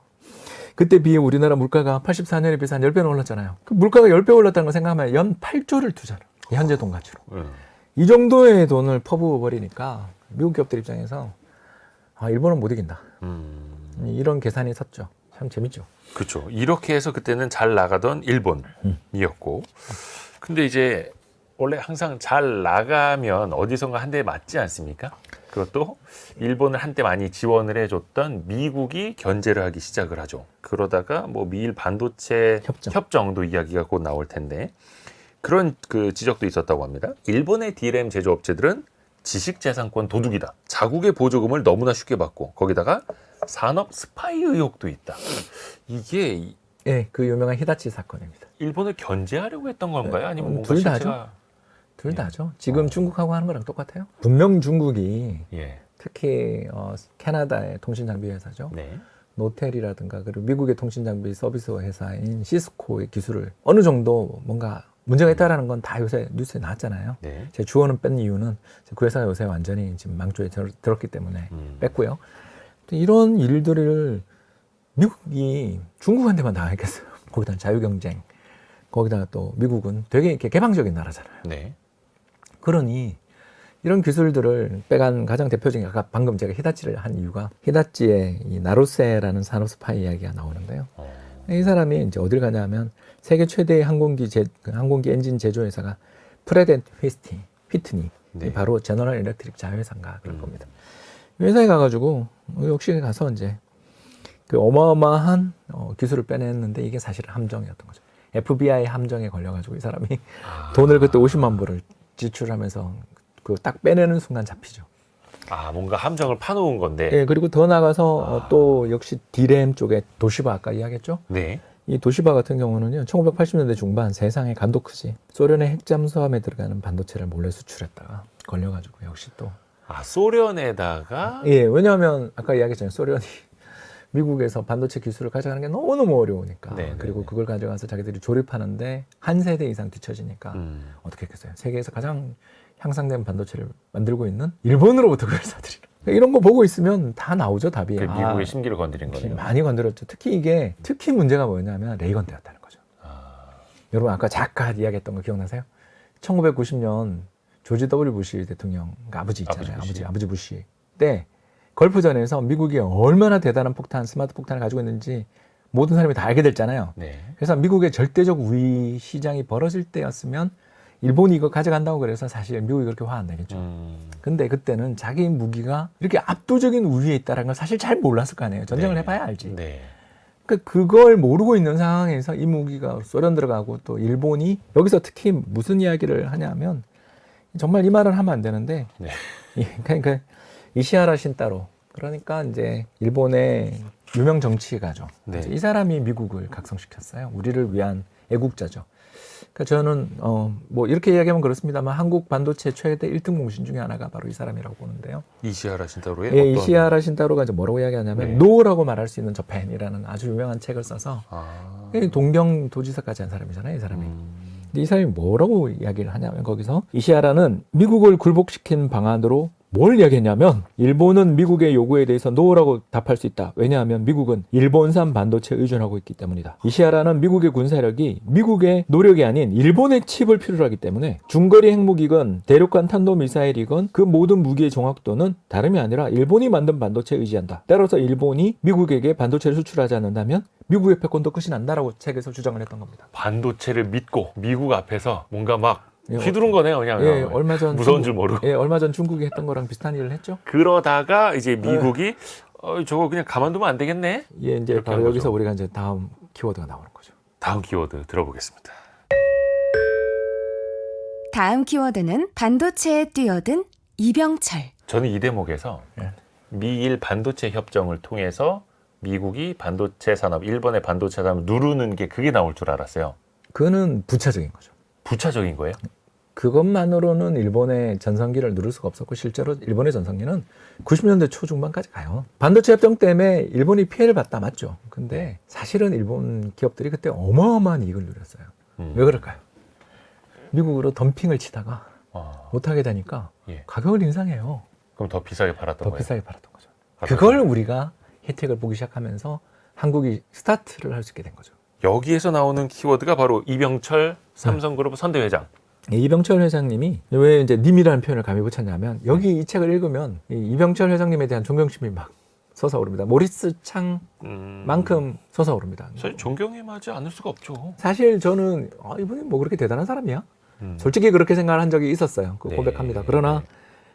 그때 비해 우리나라 물가가 84년에 비해서 한 10배는 올랐잖아요. 그 물가가 10배 올랐다는 거 생각하면 연 8조를 투자를. 현재 돈 가치로. 이 정도의 돈을 퍼부어 버리니까 미국 기업들 입장에서 일본은 못 이긴다. 이런 계산이 섰죠. 참 재밌죠. 그렇죠. 이렇게 해서 그때는 잘 나가던 일본이었고, 근데 이제 원래 항상 잘 나가면 어디선가 한 대 맞지 않습니까? 그것도 일본을 한때 많이 지원을 해줬던 미국이 견제를 하기 시작을 하죠. 그러다가 뭐 미일 반도체 협정도 이야기가 곧 나올 텐데 그런 그 지적도 있었다고 합니다. 일본의 D램 제조업체들은 지식재산권 도둑이다. 자국의 보조금을 너무나 쉽게 받고 거기다가 산업 스파이 의혹도 있다. 이게 예, 그 유명한 히다치 사건입니다. 일본을 견제하려고 했던 건가요? 아니면 뭔가 둘 다죠. 실체가... 둘 다죠. 지금 중국하고 하는 거랑 똑같아요. 분명 중국이 예. 특히 캐나다의 통신장비 회사죠. 네. 노텔이라든가 그리고 미국의 통신장비 서비스 회사인 시스코의 기술을 어느 정도 뭔가 문제가 있다라는 건 다 요새 뉴스에 나왔잖아요. 네. 제 주어는 뺀 이유는 그 회사가 요새 완전히 지금 망조에 들었기 때문에 뺐고요. 이런 일들을 미국이 중국한테만 당했겠어요. 거기다 자유경쟁, 거기다가 또 미국은 되게 이렇게 개방적인 나라잖아요. 네. 그러니 이런 기술들을 빼간 가장 대표적인 아까 방금 제가 히다치를 한 이유가 히다치의 이 나루세라는 산업 스파이 이야기가 나오는데요. 이 사람이 이제 어딜 가냐면 세계 최대의 항공기 엔진 제조회사가 프레드 휘트니 네. 바로 제너럴 일렉트릭 자회사인가 그럴 겁니다. 이 회사에 가가지고 역시 가서 이제 그 어마어마한 기술을 빼냈는데 이게 사실은 함정이었던 거죠. FBI 함정에 걸려가지고 이 사람이 돈을 그때 50만 불을 지출하면서 그 딱 빼내는 순간 잡히죠. 뭔가 함정을 파놓은 건데. 예, 그리고 더 나가서 또 역시 디램 쪽에 도시바 아까 이야기했죠. 네. 이 도시바 같은 경우는요, 1980년대 중반 세상에 간도 크지. 소련의 핵잠수함에 들어가는 반도체를 몰래 수출했다가 걸려가지고 역시 또. 소련에다가. 예, 왜냐하면 아까 이야기했잖아요. 소련이 미국에서 반도체 기술을 가져가는 게 너무너무 어려우니까. 네, 그리고 네. 그걸 가져가서 자기들이 조립하는데 한 세대 이상 뒤처지니까 어떻게 했겠어요. 세계에서 가장 향상된 반도체를 만들고 있는 일본으로부터 그걸 사들이는. 이런 거 보고 있으면 다 나오죠, 답이. 미국의 심기를 건드린 거네요. 많이 건드렸죠. 특히 문제가 뭐냐면 레이건 때였다는 거죠. 여러분 아까 잠깐 이야기했던 거 기억나세요? 1990년 조지 W 부시 대통령, 그러니까 아버지 있잖아요. 아버지 부시 때 걸프전에서 미국이 얼마나 대단한 폭탄, 스마트 폭탄을 가지고 있는지 모든 사람이 다 알게 됐잖아요. 네. 그래서 미국의 절대적 우위 시장이 벌어질 때였으면 일본이 이거 가져간다고 그래서 사실 미국이 그렇게 화 안 내겠죠. 근데 그때는 자기 무기가 이렇게 압도적인 우위에 있다는 걸 사실 잘 몰랐을 거 아니에요. 전쟁을 네. 해봐야 알지. 네. 그러니까 그걸 모르고 있는 상황에서 이 무기가 소련 들어가고 또 일본이 여기서 특히 무슨 이야기를 하냐면 정말 이 말을 하면 안 되는데 네. 그러니까 이시하라 신따로 그러니까 이제 일본의 유명 정치가죠. 네. 이 사람이 미국을 각성시켰어요. 우리를 위한 애국자죠. 그러니까 저는 뭐 이렇게 이야기하면 그렇습니다만 한국 반도체 최대 1등 공신 중에 하나가 바로 이 사람이라고 보는데요. 이시하라 신타로의 예, 이시하라 신따로가 이제 뭐라고 이야기하냐면 네. 노라고 말할 수 있는 저펜이라는 아주 유명한 책을 써서 동경 도지사까지 한 사람이잖아요, 이 사람이. 근데 이 사람이 뭐라고 이야기를 하냐면 거기서 이시하라는 미국을 굴복시킨 방안으로 뭘 이야기했냐면 일본은 미국의 요구에 대해서 노라고 답할 수 있다. 왜냐하면 미국은 일본산 반도체에 의존하고 있기 때문이다. 이시하라는 미국의 군사력이 미국의 노력이 아닌 일본의 칩을 필요로 하기 때문에 중거리 핵무기건 대륙간 탄도미사일이건 그 모든 무기의 정확도는 다름이 아니라 일본이 만든 반도체에 의지한다. 따라서 일본이 미국에게 반도체를 수출하지 않는다면 미국의 패권도 끝이 난다라고 책에서 주장을 했던 겁니다. 반도체를 믿고 미국 앞에서 뭔가 막 휘두른 거네요, 그냥. 예, 얼마 전 무서운 줄 모르고. 예, 얼마 전 중국이 했던 거랑 비슷한 일을 했죠. 그러다가 이제 미국이 저거 그냥 가만두면 안 되겠네. 예, 이제 이렇게 바로 한 여기서 거죠. 우리가 이제 다음 키워드가 나오는 거죠. 다음 키워드 들어보겠습니다. 다음 키워드는 반도체에 뛰어든 이병철. 저는 이 대목에서 예. 미일 반도체 협정을 통해서 미국이 반도체 산업, 일본의 반도체 산업을 누르는 게 그게 나올 줄 알았어요. 그거는 부차적인 거죠. 부차적인 거예요? 그것만으로는 일본의 전성기를 누를 수가 없었고 실제로 일본의 전성기는 90년대 초중반까지 가요. 반도체 협정 때문에 일본이 피해를 봤다 맞죠. 근데 사실은 일본 기업들이 그때 어마어마한 이익을 누렸어요. 왜 그럴까요? 미국으로 덤핑을 치다가 못하게 되니까 예. 가격을 인상해요. 그럼 더 비싸게 팔았던 더 거예요? 비싸게 팔았던 거죠. 가격을. 그걸 우리가 혜택을 보기 시작하면서 한국이 스타트를 할 수 있게 된 거죠. 여기에서 나오는 키워드가 바로 이병철 삼성그룹 선대회장. 이병철 회장님이 왜 이제 님이라는 표현을 감히 붙였냐면 여기 이 책을 읽으면 이 이병철 회장님에 대한 존경심이 막 솟아오릅니다. 모리스 창만큼 솟아오릅니다. 사실 존경해하지 않을 수가 없죠. 사실 저는 이분이 뭐 그렇게 대단한 사람이야? 솔직히 그렇게 생각을 한 적이 있었어요. 그 네. 고백합니다. 그러나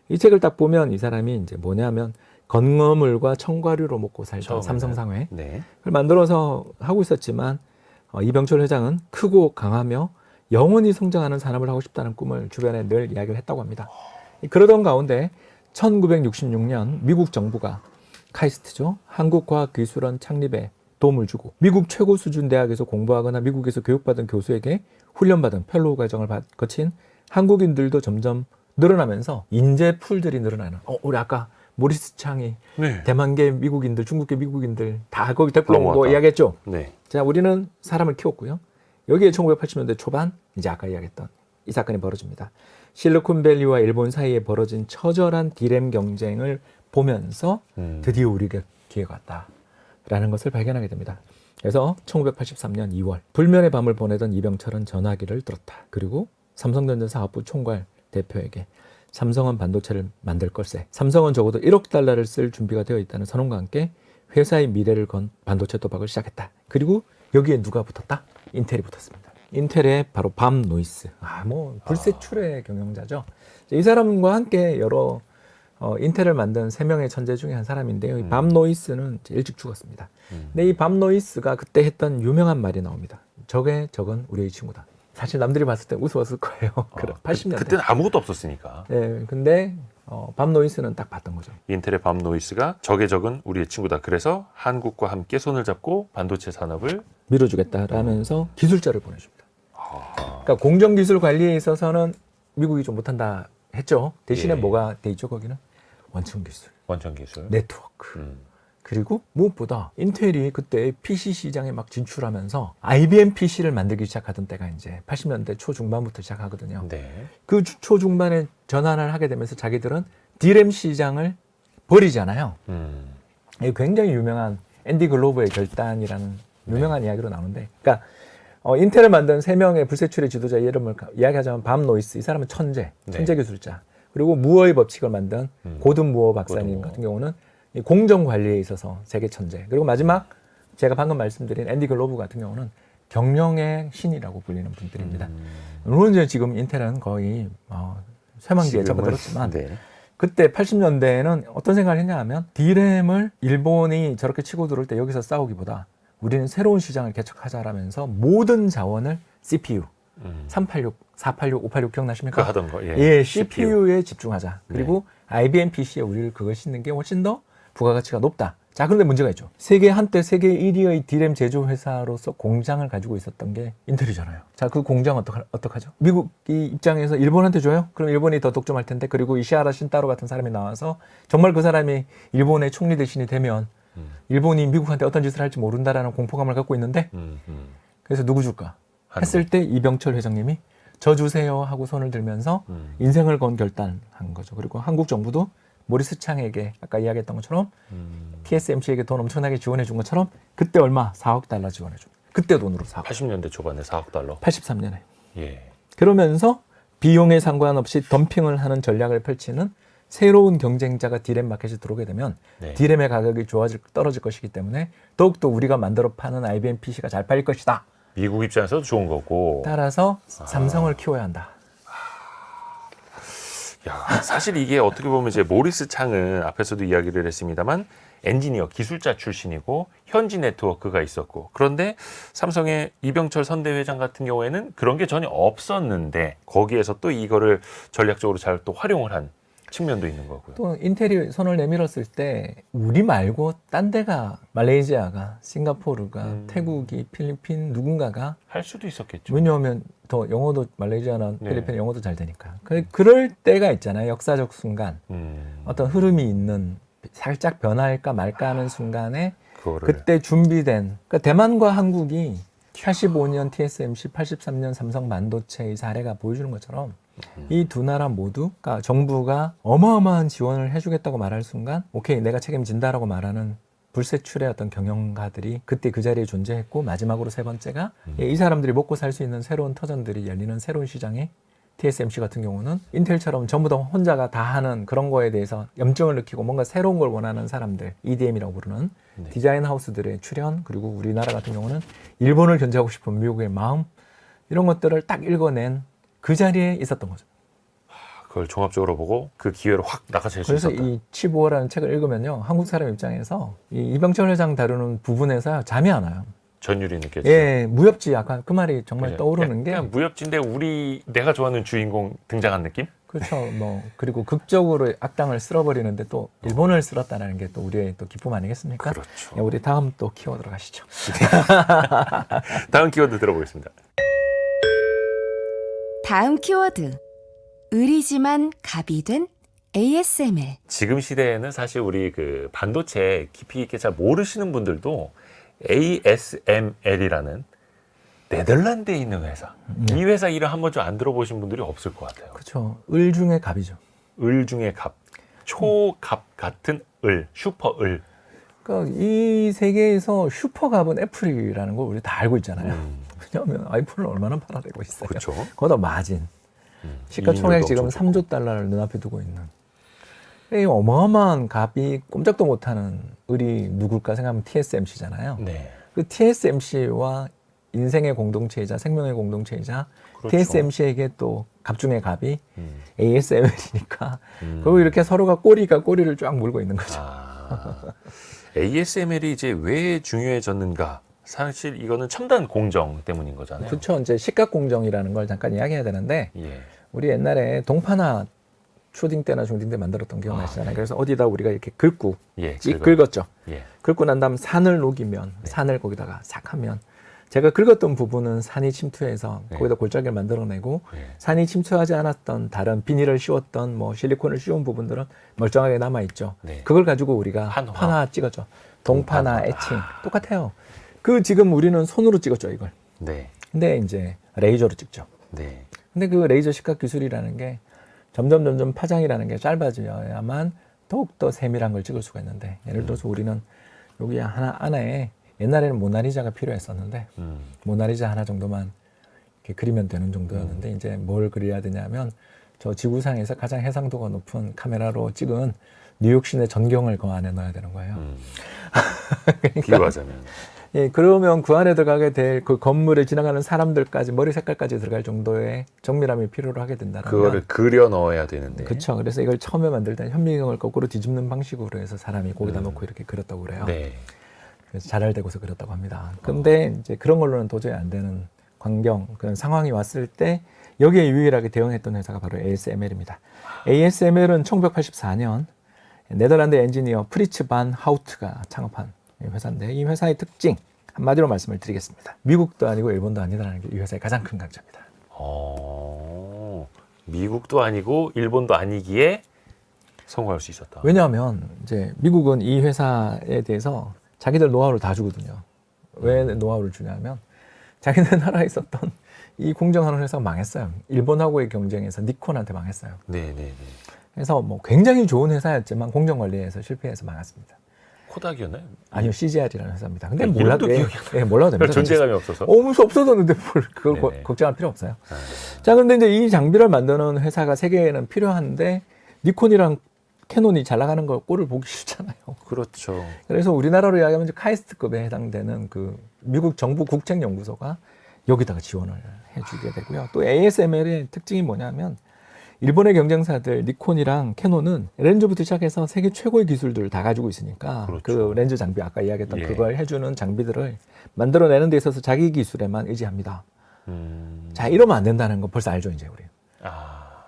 이 책을 딱 보면 이 사람이 이제 뭐냐면 건어물과 청과류로 먹고 살던 처음에는. 삼성상회 네. 그걸 만들어서 하고 있었지만 이병철 회장은 크고 강하며 영원히 성장하는 산업을 하고 싶다는 꿈을 주변에 늘 이야기를 했다고 합니다. 그러던 가운데 1966년 미국 정부가 카이스트죠. 한국과학기술원 창립에 도움을 주고 미국 최고 수준 대학에서 공부하거나 미국에서 교육받은 교수에게 훈련받은 펠로우 과정을 거친 한국인들도 점점 늘어나면서 인재풀들이 늘어나는 우리 아까 모리스 창이 네. 대만계 미국인들, 중국계 미국인들 다 거기 데리고 온 거 넘어왔다. 이야기했죠. 네. 자, 우리는 사람을 키웠고요. 여기에 1980년대 초반 이제 아까 이야기했던 이 사건이 벌어집니다. 실리콘밸리와 일본 사이에 벌어진 처절한 디램 경쟁을 보면서 드디어 우리가 기회가 왔다라는 것을 발견하게 됩니다. 그래서 1983년 2월 불면의 밤을 보내던 이병철은 전화기를 들었다. 그리고 삼성전자 사업부 총괄 대표에게 삼성은 반도체를 만들 걸세. 삼성은 적어도 1억 달러를 쓸 준비가 되어 있다는 선언과 함께 회사의 미래를 건 반도체 도박을 시작했다. 그리고 여기에 누가 붙었다? 인텔이 붙었습니다. 인텔의 바로 밤 노이스. 불세출의 경영자죠. 이 사람과 함께 여러 인텔을 만든 3명의 천재 중에 한 사람인데요. 이 밤 노이스는 일찍 죽었습니다. 근데 이 밤 노이스가 그때 했던 유명한 말이 나옵니다. 적은 우리의 친구다. 사실 남들이 봤을 때 우스웠을 거예요. 80년대. 그때는 아무것도 없었으니까. 네, 근데 밤 노이스는 딱 봤던 거죠. 인텔의 밤 노이스가 적의 적은 우리의 친구다. 그래서 한국과 함께 손을 잡고 반도체 산업을 밀어주겠다라면서 기술자를 보내줍니다. 그러니까 공정기술 관리에 있어서는 미국이 좀 못한다 했죠. 대신에 예. 뭐가 돼 있죠? 거기는 원천기술, 원천기술. 네트워크. 그리고 무엇보다 인텔이 그때 PC 시장에 막 진출하면서 IBM PC를 만들기 시작하던 때가 이제 80년대 초중반부터 시작하거든요. 네. 그 초중반에 전환을 하게 되면서 자기들은 D램 시장을 버리잖아요. 이게 굉장히 유명한 앤디 글로버의 결단이라는 유명한 이야기로 나오는데, 그러니까 인텔을 만든 3명의 불세출의 지도자 이름을 이야기하자면 밤 노이스, 이 사람은 천재 기술자. 그리고 무어의 법칙을 만든 고든 무어 박사님 같은 경우는 이 공정 관리에 있어서 세계 천재. 그리고 마지막 제가 방금 말씀드린 앤디 글로브 같은 경우는 경영의 신이라고 불리는 분들입니다. 물론 이제 지금 인텔은 거의 쇠망지에 접어들었지만 네. 그때 80년대에는 어떤 생각을 했냐 하면 D램을 일본이 저렇게 치고 들어올 때 여기서 싸우기보다 우리는 새로운 시장을 개척하자라면서 모든 자원을 CPU 386, 486, 586 기억나십니까? 그 하던 거. 예, CPU에 집중하자. 그리고 IBM PC에 우리를 그걸 싣는 게 훨씬 더 부가가치가 높다. 자, 그런데 문제가 있죠. 한때 세계 1위의 D램 제조 회사로서 공장을 가지고 있었던 게 인텔이잖아요. 자, 그 공장 어떡하죠? 미국이 입장에서 일본한테 줘요? 그럼 일본이 더 독점할 텐데, 그리고 이시하라 신타로 같은 사람이 나와서 정말 그 사람이 일본의 총리 대신이 되면 일본이 미국한테 어떤 짓을 할지 모른다라는 공포감을 갖고 있는데, 그래서 누구 줄까? 했을 때 이병철 회장님이 저 주세요 하고 손을 들면서 인생을 건 결단한 거죠. 그리고 한국 정부도 모리스 창에게 아까 이야기했던 것처럼 TSMC에게 돈 엄청나게 지원해 준 것처럼 그때 얼마? 4억 달러 지원해 줍니다. 그때 돈으로 4억. 80년대 초반에 4억 달러. 83년에. 예. 그러면서 비용에 상관없이 덤핑을 하는 전략을 펼치는 새로운 경쟁자가 D램 마켓에 들어오게 되면 D램의 가격이 떨어질 것이기 때문에 더욱더 우리가 만들어 파는 IBM PC가 잘 팔릴 것이다. 미국 입장에서도 좋은 거고. 따라서 삼성을 키워야 한다. 야, 사실 이게 어떻게 보면 이제 모리스 창은 앞에서도 이야기를 했습니다만 엔지니어, 기술자 출신이고 현지 네트워크가 있었고, 그런데 삼성의 이병철 선대회장 같은 경우에는 그런 게 전혀 없었는데 거기에서 또 이거를 전략적으로 잘 또 활용을 한 측면도 있는 거고요. 또 인텔이 손을 내밀었을 때 우리 말고 딴 데가 말레이시아가, 싱가포르가, 태국이, 필리핀 누군가가 할 수도 있었겠죠. 왜냐하면 더 영어도 말레이시아나 필리핀 영어도 잘 되니까. 그럴 때가 있잖아요. 역사적 순간. 어떤 흐름이 있는 살짝 변할까 말까 하는 순간에 그때 준비된, 그러니까 대만과 한국이 85년 TSMC, 83년 삼성 반도체의 사례가 보여주는 것처럼 이 두 나라 모두, 그러니까 정부가 어마어마한 지원을 해주겠다고 말할 순간 오케이 내가 책임진다라고 말하는 불세출의 어떤 경영가들이 그때 그 자리에 존재했고, 마지막으로 세 번째가 이 사람들이 먹고 살 수 있는 새로운 터전들이 열리는 새로운 시장에 TSMC 같은 경우는 인텔처럼 전부 다 혼자가 다 하는 그런 거에 대해서 염증을 느끼고 뭔가 새로운 걸 원하는 사람들, EDM이라고 부르는 디자인 하우스들의 출현, 그리고 우리나라 같은 경우는 일본을 견제하고 싶은 미국의 마음, 이런 것들을 딱 읽어낸 그 자리에 있었던 거죠. 그걸 종합적으로 보고 그 기회를 확 낚아챌 수 있었다. 그래서 이 칩5라는 책을 읽으면요, 한국 사람 입장에서 이 이병철 회장 다루는 부분에서 잠이 안 와요. 전율이 느껴지죠. 예, 무협지, 아까 그 말이 정말 그죠? 떠오르는 게. 그냥 무협지인데 내가 좋아하는 주인공 등장한 느낌? 그렇죠. 그리고 극적으로 악당을 쓸어버리는데 또 일본을 쓸었다는 게 또 우리의 또 기쁨 아니겠습니까? 그렇죠. 예, 우리 다음 또 키워드로 가시죠. 다음 키워드 들어보겠습니다. 다음 키워드. 을이지만 갑이 된 ASML. 지금 시대에는 사실 우리 그 반도체 깊이 있게 잘 모르시는 분들도 ASML이라는 네덜란드에 있는 회사, 이 회사 이름 한 번쯤 안 들어보신 분들이 없을 것 같아요. 그렇죠. 을 중에 갑이죠. 을 중에 갑, 초갑 같은 을, 슈퍼 을. 그러니까 이 세계에서 슈퍼갑은 애플이라는 걸 우리 다 알고 있잖아요. 왜냐하면 아이폰을 얼마나 팔아내고 있어요. 그렇죠. 거기다 마진. 시가총액 이익률도 지금 엄청 3조 달러를 눈앞에 두고 있는. 이 어마어마한 값이 꼼짝도 못하는 을이 누굴까 생각하면 TSMC잖아요. 네. 그 TSMC와 인생의 공동체이자 생명의 공동체이자 그렇죠. TSMC에게 또 갑 중의 갑이 음. ASML이니까 그리고 이렇게 서로가 꼬리를 쫙 물고 있는 거죠. ASML이 이제 왜 중요해졌는가? 사실 이거는 첨단 공정 때문인 거잖아요. 그렇죠. 이제 시각공정이라는 걸 잠깐 이야기해야 되는데 예. 우리 옛날에 동파나 초딩 때나 중딩 때 만들었던 기억나시잖아요. 네. 그래서 어디다 우리가 이렇게 긁고 예. 긁었죠. 예. 긁고 난 다음 산을 녹이면 산을 거기다가 싹 하면 제가 긁었던 부분은 산이 침투해서 네. 거기다 골짜기를 만들어내고 예. 산이 침투하지 않았던 다른 비닐을 씌웠던 뭐 실리콘을 씌운 부분들은 멀쩡하게 남아 있죠. 네. 그걸 가지고 우리가 한화. 판화 찍었죠. 동파나 동파나. 애칭 똑같아요. 그 지금 우리는 손으로 찍었죠 이걸. 네. 근데 이제 레이저로 찍죠. 네. 근데 그 레이저 시각 기술이라는 게 점점 파장이라는 게 짧아져야만 더욱더 세밀한 걸 찍을 수가 있는데 예를 들어서 우리는 여기 하나 안에 옛날에는 모나리자가 필요했었는데 모나리자 하나 정도만 이렇게 그리면 되는 정도였는데 이제 뭘 그려야 되냐면 저 지구상에서 가장 해상도가 높은 카메라로 찍은 뉴욕 시내 전경을 그 안에 넣어야 되는 거예요. 그러니까 비유하자면. 예, 그러면 그 안에 들어가게 될 그 건물에 지나가는 사람들까지 머리 색깔까지 들어갈 정도의 정밀함이 필요로 하게 된다는 그거를 그려 넣어야 되는데. 그렇죠. 그래서 이걸 처음에 만들 때 현미경을 거꾸로 뒤집는 방식으로 해서 사람이 거기다 놓고 이렇게 그렸다고 그래요. 네. 그래서 자랄대고서 그렸다고 합니다. 근데 이제 그런 걸로는 도저히 안 되는 광경, 그런 상황이 왔을 때 여기에 유일하게 대응했던 회사가 바로 ASML입니다. ASML은 1984년 네덜란드 엔지니어 프리츠 반 하우트가 창업한 회사인데 이 회사의 특징 한마디로 말씀을 드리겠습니다. 미국도 아니고 일본도 아니다라는 게 이 회사의 가장 큰 강점입니다. 미국도 아니고 일본도 아니기에 성공할 수 있었다. 왜냐하면 이제 미국은 이 회사에 대해서 자기들 노하우를 다 주거든요. 왜 노하우를 주냐면 자기네 나라에 있었던 이 공정하는 회사가 망했어요. 일본하고의 경쟁에서 니콘한테 망했어요. 네네네. 그래서 뭐 굉장히 좋은 회사였지만 공정 관리에서 실패해서 망했습니다. 코닥이었나요? 아니요, CGR이라는 회사입니다. 근데 네, 몰라도 이름도 몰라도 됩니다. 존재감이 없어서. 무슨 없어졌는데 뭘 그걸 네네. 걱정할 필요 없어요. 자, 근데 이제 이 장비를 만드는 회사가 세계에는 필요한데 니콘이랑 캐논이 잘 나가는 걸 꼴을 보기 싫잖아요. 그렇죠. 그래서 우리나라로 이야기하면 이제 카이스트급에 해당되는 그 미국 정부 국책연구소가 여기다가 지원을 해주게 되고요. 또 ASML의 특징이 뭐냐면 일본의 경쟁사들 니콘이랑 캐논은 렌즈부터 시작해서 세계 최고의 기술들을 다 가지고 있으니까 그렇죠. 그 렌즈 장비 아까 이야기했던 예. 그걸 해주는 장비들을 만들어내는 데 있어서 자기 기술에만 의지합니다. 자, 이러면 안 된다는 거 벌써 알죠 이제 우리.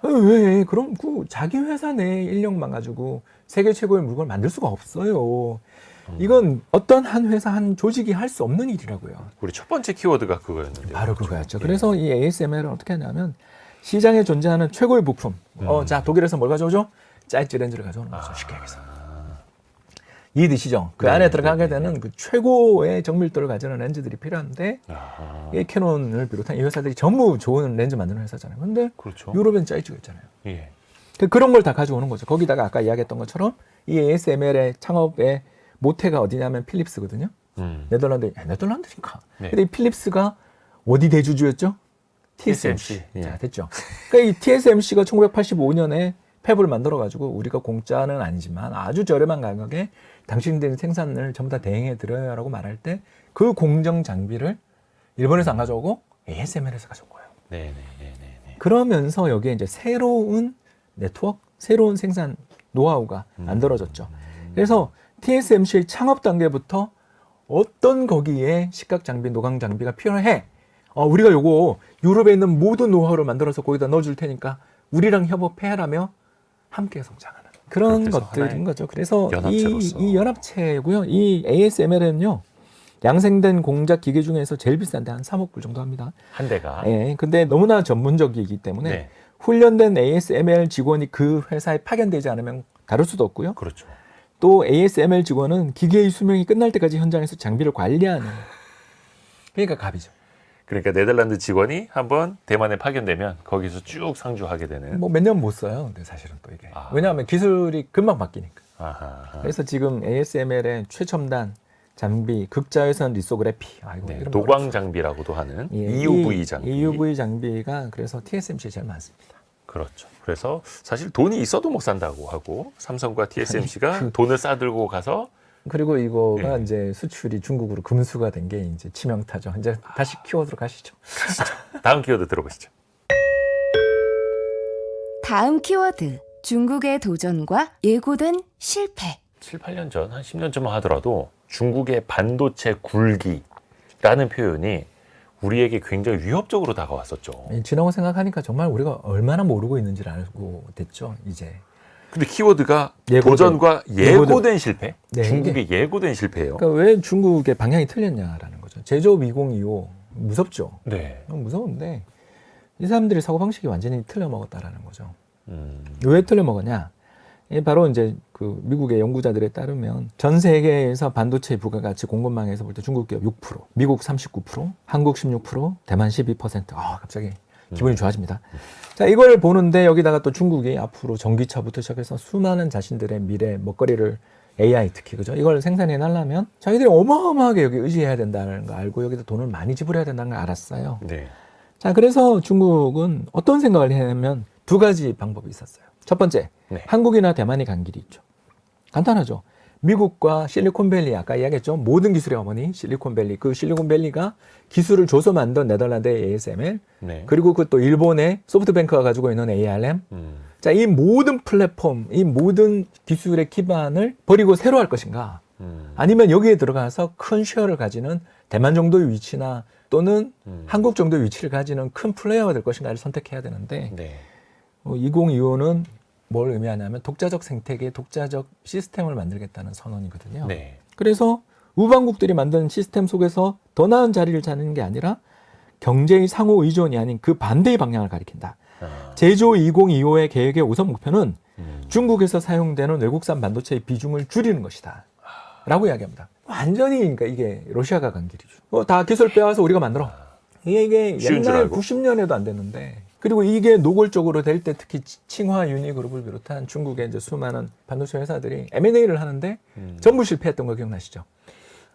왜? 그럼 그 자기 회사 내 인력만 가지고 세계 최고의 물건을 만들 수가 없어요. 이건 어떤 한 회사 한 조직이 할 수 없는 일이라고요. 우리 첫 번째 키워드가 그거였는데. 바로 그거였죠. 그래서 이 ASML은 어떻게 하냐면 시장에 존재하는 최고의 부품. 자, 독일에서 뭘 가져오죠? 짜이찌 렌즈를 가져오는 거죠. 쉽게 얘기해서. 이해되시죠? 그 네, 안에 들어가게 네, 네. 되는 그 최고의 정밀도를 가지는 렌즈들이 필요한데 이 캐논을 비롯한 이 회사들이 전부 좋은 렌즈 만드는 회사잖아요. 근데 그렇죠. 유럽엔 짜이찌가 있잖아요. 예. 그런 걸 다 가져오는 거죠. 거기다가 아까 이야기했던 것처럼 이 ASML의 창업의 모태가 어디냐면 필립스거든요. 네덜란드니까. 네. 근데 이 필립스가 어디 대주주였죠? TSMC. 예. 자, 됐죠. 그러니까 이 TSMC가 1985년에 팹을 만들어가지고 우리가 공짜는 아니지만 아주 저렴한 가격에 당신들의 생산을 전부 다 대행해 드려요라고 말할 때 그 공정 장비를 일본에서 안 가져오고 ASML에서 가져온 거예요. 네네네네. 그러면서 여기에 이제 새로운 네트워크, 새로운 생산 노하우가 만들어졌죠. 그래서 TSMC의 창업 단계부터 어떤 거기에 시각 장비, 노광 장비가 필요해. 우리가 요거 유럽에 있는 모든 노하우를 만들어서 거기다 넣어줄 테니까 우리랑 협업해라며 함께 성장하는 그런 그래서 것들인 거죠. 그래서 연합체로서. 이 연합체고요. 이 ASML은요. 양생된 공작 기계 중에서 제일 비싼데 한 3억 불 정도 합니다. 한 대가. 예, 근데 너무나 전문적이기 때문에 네. 훈련된 ASML 직원이 그 회사에 파견되지 않으면 다룰 수도 없고요. 그렇죠. 또 ASML 직원은 기계의 수명이 끝날 때까지 현장에서 장비를 관리하는. 그러니까 갑이죠. 그러니까 네덜란드 직원이 한번 대만에 파견되면 거기서 쭉 상주하게 되는. 뭐 몇 년 못 써요. 근데 사실은 또 이게. 아. 왜냐하면 기술이 금방 바뀌니까. 아하. 그래서 지금 ASML의 최첨단 장비 극자외선 리소그래피 네, 이름 도광 장비라고도 하는 예, EUV 장비. EUV 장비가 그래서 TSMC에 제일 많습니다. 그렇죠. 그래서 사실 돈이 있어도 못 산다고 하고 삼성과 TSMC가 돈을 싸들고 가서 그리고 이거가 예. 이제 수출이 중국으로 금수가 된 게 이제 치명타죠. 이제 다시 키워드로 가시죠. 다음 키워드 들어보시죠. 다음 키워드. 중국의 도전과 예고된 실패. 7, 8년 전, 한 10년 전만 하더라도 중국의 반도체 굴기라는 표현이 우리에게 굉장히 위협적으로 다가왔었죠. 지나고 생각하니까 정말 우리가 얼마나 모르고 있는지를 알고 됐죠. 이제 근데 키워드가 예고된. 도전과 예고된 실패? 네, 중국의 예고된 실패예요. 그러니까 왜 중국의 방향이 틀렸냐라는 거죠. 제조업 2025 무섭죠. 네. 너무 무서운데 이 사람들이 사고방식이 완전히 틀려먹었다라는 거죠. 음, 왜 틀려먹었냐? 이 바로 이제 그 미국의 연구자들에 따르면 전 세계에서 반도체 부가가치 공급망에서 볼 때 중국 기업 6%, 미국 39%, 한국 16%, 대만 12%. 갑자기 기분이 좋아집니다. 자, 이걸 보는데 여기다가 또 중국이 앞으로 전기차부터 시작해서 수많은 자신들의 미래 먹거리를 AI 특히 그죠? 이걸 생산해 나려면 자기들이 어마어마하게 여기 의지해야 된다는 거 알고 여기다 돈을 많이 지불해야 된다는 걸 알았어요. 네. 자, 그래서 중국은 어떤 생각을 했냐면 두 가지 방법이 있었어요. 첫 번째, 네. 한국이나 대만이 간 길이 있죠. 간단하죠. 미국과 실리콘밸리, 아까 이야기했죠. 모든 기술의 어머니, 실리콘밸리. 그 실리콘밸리가 기술을 줘서 만든 네덜란드의 ASML, 네. 그리고 그 또 일본의 소프트뱅크가 가지고 있는 ARM. 자, 이 모든 플랫폼, 이 모든 기술의 기반을 버리고 새로 할 것인가? 아니면 여기에 들어가서 큰 쉐어를 가지는 대만 정도의 위치나 또는 한국 정도의 위치를 가지는 큰 플레이어가 될 것인가를 선택해야 되는데 네. 2025는 뭘 의미하냐면 독자적 생태계, 독자적 시스템을 만들겠다는 선언이거든요. 네. 그래서 우방국들이 만든 시스템 속에서 더 나은 자리를 찾는 게 아니라 경제의 상호 의존이 아닌 그 반대의 방향을 가리킨다. 제조 2025의 계획의 우선 목표는 중국에서 사용되는 외국산 반도체의 비중을 줄이는 것이다. 라고 이야기합니다. 완전히 그러니까 이게 러시아가 간 길이죠. 다 기술 빼와서 우리가 만들어. 이게 쉬운 줄 옛날 알고. 90년에도 안 됐는데 그리고 이게 노골적으로 될 때 특히 칭화 유니그룹을 비롯한 중국의 이제 수많은 반도체 회사들이 M&A를 하는데 전부 실패했던 거 기억나시죠?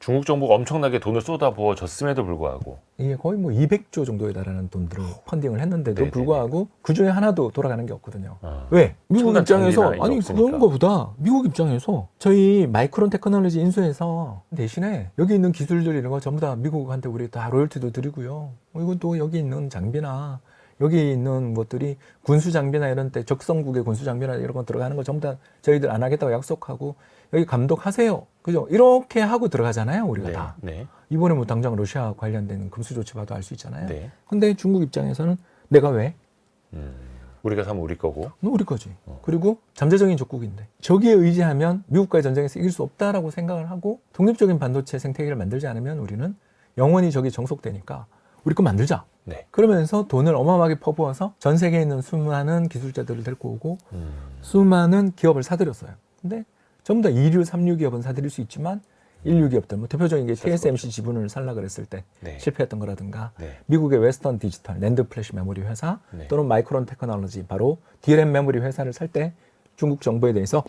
중국 정부가 엄청나게 돈을 쏟아부어 줬음에도 불구하고 이게 거의 뭐 200조 정도에 달하는 돈들을 펀딩을 했는데도 네네네. 불구하고 그 중에 하나도 돌아가는 게 없거든요. 아. 왜? 미국 첨단 입장에서 장비나 이게 아니 없으니까. 그런 거보다 미국 입장에서 저희 마이크론 테크놀로지 인수해서 대신에 여기 있는 기술들 이런 거 전부 다 미국한테 우리 다 로열티도 드리고요. 이건 또 여기 있는 장비나 여기 있는 것들이 군수 장비나 이런 때 적성국의 군수 장비나 이런 거 들어가는 거 전부 다 저희들 안 하겠다고 약속하고 여기 감독하세요. 그죠? 이렇게 하고 들어가잖아요, 우리가 네. 다. 네. 이번에 뭐 당장 러시아 관련된 금수 조치 봐도 알 수 있잖아요. 네. 근데 중국 입장에서는 내가 왜? 우리가 사면 우리 거고. 너 우리 거지. 그리고 잠재적인 적국인데 저기에 의지하면 미국과의 전쟁에서 이길 수 없다라고 생각을 하고 독립적인 반도체 생태계를 만들지 않으면 우리는 영원히 저기 정속되니까 우리 거 만들자. 네. 그러면서 돈을 어마어마하게 퍼부어서 전 세계에 있는 수많은 기술자들을 데리고 오고 수많은 기업을 사들였어요. 근데 전부 다 2류, 3류 기업은 사들일 수 있지만 1류 기업들, 뭐 대표적인 게 TSMC 지분을 살라 그랬을 때 네. 실패했던 거라든가 네. 미국의 웨스턴 디지털, 랜드 플래시 메모리 회사 네. 또는 마이크론 테크놀로지, 바로 DRAM 메모리 회사를 살 때 중국 정부에 대해서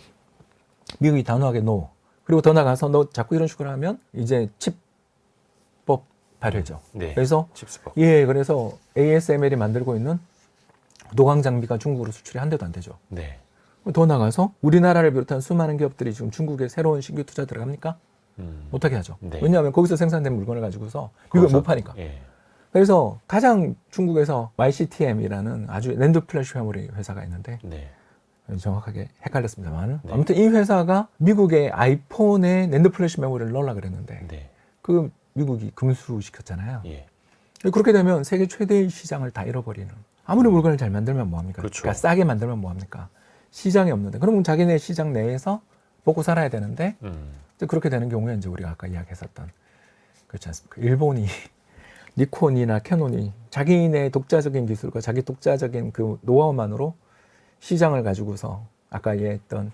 미국이 단호하게 노. 그리고 더 나가서 너 자꾸 이런 식으로 하면 이제 칩법 발효죠. 네. 그래서 칩스법. 그래서 ASML이 만들고 있는 노광 장비가 중국으로 수출이 한 대도 안 되죠. 네. 더 나가서 우리나라를 비롯한 수많은 기업들이 지금 중국에 새로운 신규 투자 들어갑니까? 못하게 하죠. 네. 왜냐하면 거기서 생산된 물건을 가지고서 미국에 못 파니까. 예. 그래서 가장 중국에서 YCTM이라는 아주 랜드 플래시 메모리 회사가 있는데 네. 정확하게 헷갈렸습니다만 네. 아무튼 이 회사가 미국의 아이폰에 랜드 플래시 메모리를 넣으려고 그랬는데 네. 그 미국이 금수시켰잖아요. 예. 그렇게 되면 세계 최대의 시장을 다 잃어버리는. 아무리 물건을 잘 만들면 뭐합니까? 그렇죠. 그러니까 싸게 만들면 뭐합니까? 시장이 없는데. 그러면 자기네 시장 내에서 먹고 살아야 되는데 이제 그렇게 되는 경우에 이제 우리가 아까 이야기했었던 그렇지 않습니까? 일본이 니콘이나 캐논이 자기네 독자적인 기술과 자기 독자적인 그 노하우만으로 시장을 가지고서 아까 얘기했던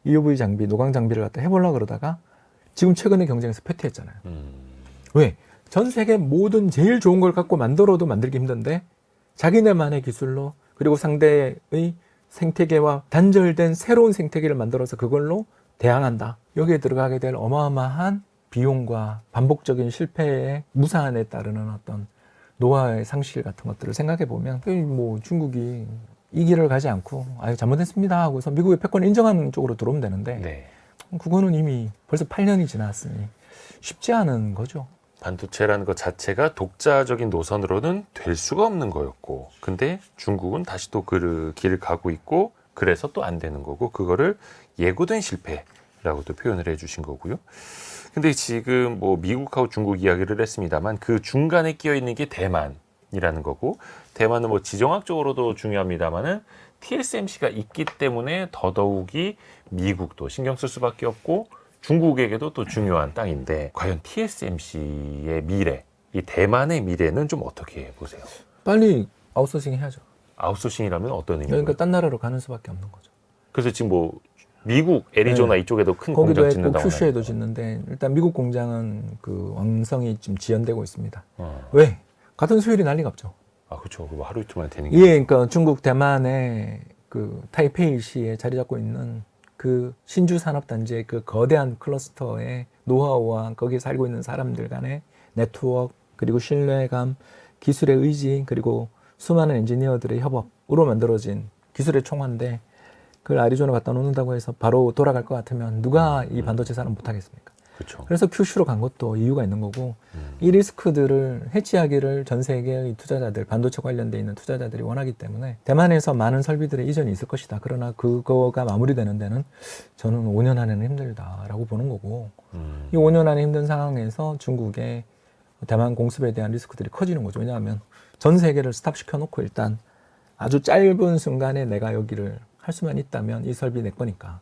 EUV 장비, 노광 장비를 갖다 해보려고 그러다가 지금 최근에 경쟁에서 패퇴했잖아요. 왜? 전 세계 모든 제일 좋은 걸 갖고 만들어도 만들기 힘든데 자기네만의 기술로 그리고 상대의 생태계와 단절된 새로운 생태계를 만들어서 그걸로 대항한다. 여기에 들어가게 될 어마어마한 비용과 반복적인 실패의 무사안에 따르는 어떤 노화의 상실 같은 것들을 생각해 보면 뭐 중국이 이 길을 가지 않고 아유 잘못했습니다 하고서 미국의 패권을 인정하는 쪽으로 들어오면 되는데 네. 그거는 이미 벌써 8년이 지났으니 쉽지 않은 거죠. 반도체라는 것 자체가 독자적인 노선으로는 될 수가 없는 거였고, 근데 중국은 다시 또 그 길을 가고 있고, 그래서 또 안 되는 거고, 그거를 예고된 실패라고 또 표현을 해주신 거고요. 근데 지금 뭐 미국하고 중국 이야기를 했습니다만 그 중간에 끼어 있는 게 대만이라는 거고, 대만은 뭐 지정학적으로도 중요합니다만은 TSMC가 있기 때문에 더더욱이 미국도 신경 쓸 수밖에 없고 중국에게도 또 중요한 땅인데, 과연 TSMC의 미래, 이 대만의 미래는 좀 어떻게 보세요? 빨리 아웃소싱 해야죠. 아웃소싱이라면 어떤 의미예요? 그러니까 딴 나라로 가는 수밖에 없는 거죠. 그래서 지금 뭐 미국, 애리조나 이쪽에도 큰 거기도 공장 했고 짓는다고 큐슈에도 하니까. 짓는데 일단 미국 공장은 그 왕성이 지금 지연되고 있습니다. 어. 왜? 같은 수율이 난리가 없죠. 아 그렇죠. 그거 하루 이틀 만에 되는 게. 예, 그러니까 중국 대만의 그 타이페이시에 자리 잡고 있는 그 신주 산업단지의 그 거대한 클러스터의 노하우와 거기에 살고 있는 사람들 간의 네트워크, 그리고 신뢰감, 기술의 의지, 그리고 수많은 엔지니어들의 협업으로 만들어진 기술의 총화인데, 그걸 아리조나 갖다 놓는다고 해서 바로 돌아갈 것 같으면 누가 이 반도체 산업 못하겠습니까? 그렇죠. 그래서 큐슈로 간 것도 이유가 있는 거고, 이 리스크들을 해치하기를 전 세계의 투자자들, 반도체 관련돼 있는 투자자들이 원하기 때문에 대만에서 많은 설비들의 이전이 있을 것이다. 그러나 그거가 마무리되는 데는 저는 5년 안에는 힘들다라고 보는 거고, 이 5년 안에 힘든 상황에서 중국의 대만 공습에 대한 리스크들이 커지는 거죠. 왜냐하면 전 세계를 스탑시켜 놓고 일단 아주 짧은 순간에 내가 여기를 할 수만 있다면 이 설비 내 거니까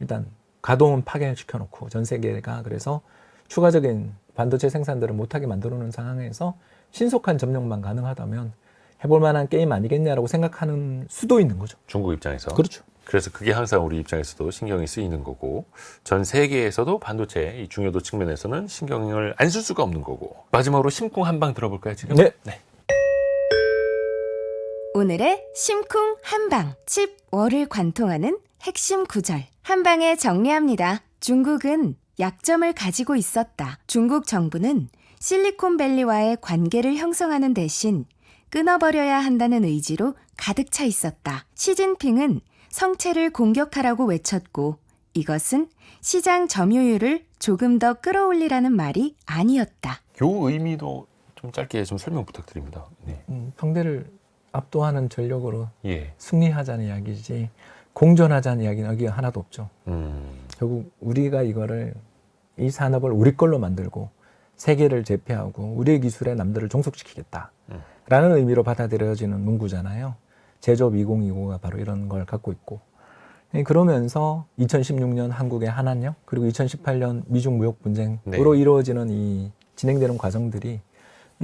일단 가동은 파괴시켜 놓고 전 세계가 그래서 추가적인 반도체 생산들을 못하게 만들어 놓은 상황에서 신속한 점령만 가능하다면 해볼 만한 게임 아니겠냐라고 생각하는 수도 있는 거죠. 중국 입장에서. 그렇죠. 그래서 그게 항상 우리 입장에서도 신경이 쓰이는 거고, 전 세계에서도 반도체 이 중요도 측면에서는 신경을 안 쓸 수가 없는 거고. 마지막으로 심쿵 한 방 들어볼까요 지금? 네. 오늘의 심쿵 한방, 칩 월을 관통하는 핵심 구절. 한방에 정리합니다. 중국은 약점을 가지고 있었다. 중국 정부는 실리콘밸리와의 관계를 형성하는 대신 끊어버려야 한다는 의지로 가득 차 있었다. 시진핑은 성체를 공격하라고 외쳤고, 이것은 시장 점유율을 조금 더 끌어올리라는 말이 아니었다. 요 의미도 좀 짧게 좀 설명 부탁드립니다. 네. 상대를 압도하는 전력으로 예. 승리하자는 이야기지 공존하자는 이야기는 여기 하나도 없죠. 음. 결국 우리가 이거를, 이 산업을 우리 걸로 만들고 세계를 제패하고 우리의 기술에 남들을 종속시키겠다 라는 의미로 받아들여지는 문구잖아요. 제조업 2025가 바로 이런 걸 갖고 있고, 그러면서 2016년 한국의 한한령, 그리고 2018년 미중 무역 분쟁으로 이루어지는 이 진행되는 과정들이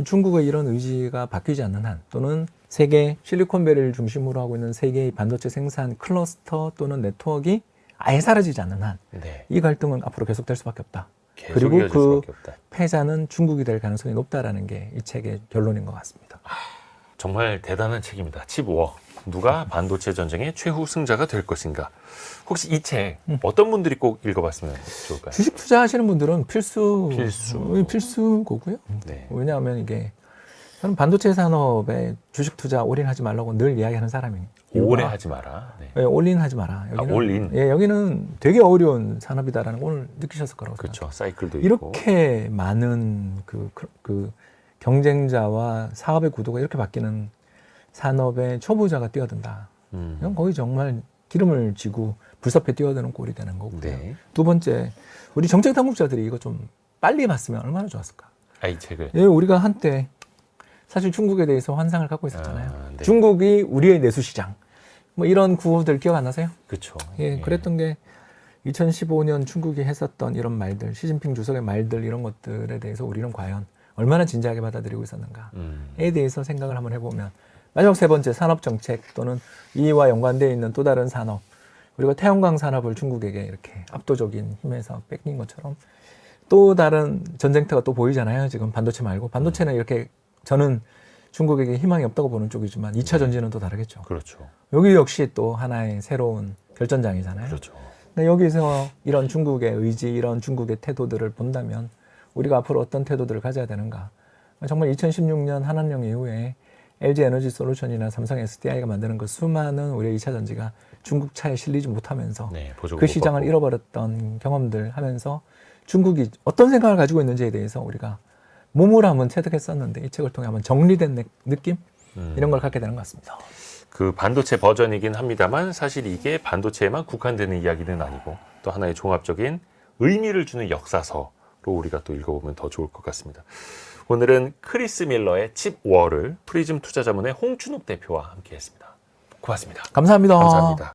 중국의 이런 의지가 바뀌지 않는 한, 또는 세계 실리콘밸리를 중심으로 하고 있는 세계의 반도체 생산 클러스터 또는 네트워크가 아예 사라지지 않는 한, 네. 이 갈등은 앞으로 계속될 수밖에 없다. 계속 그리고 이어질 그 수밖에 없다. 패자는 중국이 될 가능성이 높다라는 게 이 책의 결론인 것 같습니다. 정말 대단한 책입니다. 칩워. 누가 반도체 전쟁의 최후 승자가 될 것인가. 혹시 이 책 어떤 분들이 꼭 읽어봤으면 좋을까요? 주식 투자하시는 분들은 필수. 필수고고요. 네. 왜냐하면 이게, 저는 반도체 산업에 주식 투자 올인하지 말라고 늘 이야기하는 사람이에요. 오래 하지 마라. 네. 네, 올인하지 마라. 여기는, 올인. 예, 여기는 되게 어려운 산업이다라는 걸 오늘 느끼셨을 거라고 그렇죠. 생각해요. 사이클도 있고. 이렇게 많은 그 경쟁자와 사업의 구도가 이렇게 바뀌는 산업에 초보자가 뛰어든다. 이건 거의 정말 기름을 지고 불섭에 뛰어드는 꼴이 되는 거고요. 네. 두 번째, 우리 정책 당국자들이 이거 좀 빨리 봤으면 얼마나 좋았을까. 이 책을. 예, 우리가 한때 사실 중국에 대해서 환상을 갖고 있었잖아요. 네. 중국이 우리의 내수시장. 뭐 이런 구호들 기억 안 나세요? 그렇죠. 예, 그랬던 게 2015년 중국이 했었던 이런 말들, 시진핑 주석의 말들, 이런 것들에 대해서 우리는 과연 얼마나 진지하게 받아들이고 있었는가에 대해서 생각을 한번 해보면, 마지막 세 번째, 산업정책 또는 이와 연관되어 있는 또 다른 산업, 그리고 태양광 산업을 중국에게 이렇게 압도적인 힘에서 뺏긴 것처럼 또 다른 전쟁터가 또 보이잖아요. 지금 반도체 말고. 반도체는 이렇게 저는 중국에게 희망이 없다고 보는 쪽이지만 2차 전지는 또 다르겠죠. 그렇죠. 여기 역시 또 하나의 새로운 결전장이잖아요. 그렇죠. 근데 여기서 이런 중국의 의지, 이런 중국의 태도들을 본다면 우리가 앞으로 어떤 태도들을 가져야 되는가? 정말 2016년 한한령 이후에 LG 에너지 솔루션이나 삼성 SDI가 만드는 그 수많은 우리의 2차 전지가 중국 차에 실리지 못하면서 네, 보조금 그 못 시장을 받고. 잃어버렸던 경험들 하면서 중국이 어떤 생각을 가지고 있는지에 대해서 우리가 몸으로 한번 체득했었는데 이 책을 통해 한번 정리된 느낌? 이런 걸 갖게 되는 것 같습니다. 그 반도체 버전이긴 합니다만 사실 이게 반도체에만 국한되는 이야기는 아니고 또 하나의 종합적인 의미를 주는 역사서로 우리가 또 읽어보면 더 좋을 것 같습니다. 오늘은 크리스 밀러의 칩 워를 프리즘 투자자문의 홍춘욱 대표와 함께했습니다. 고맙습니다. 감사합니다. 감사합니다.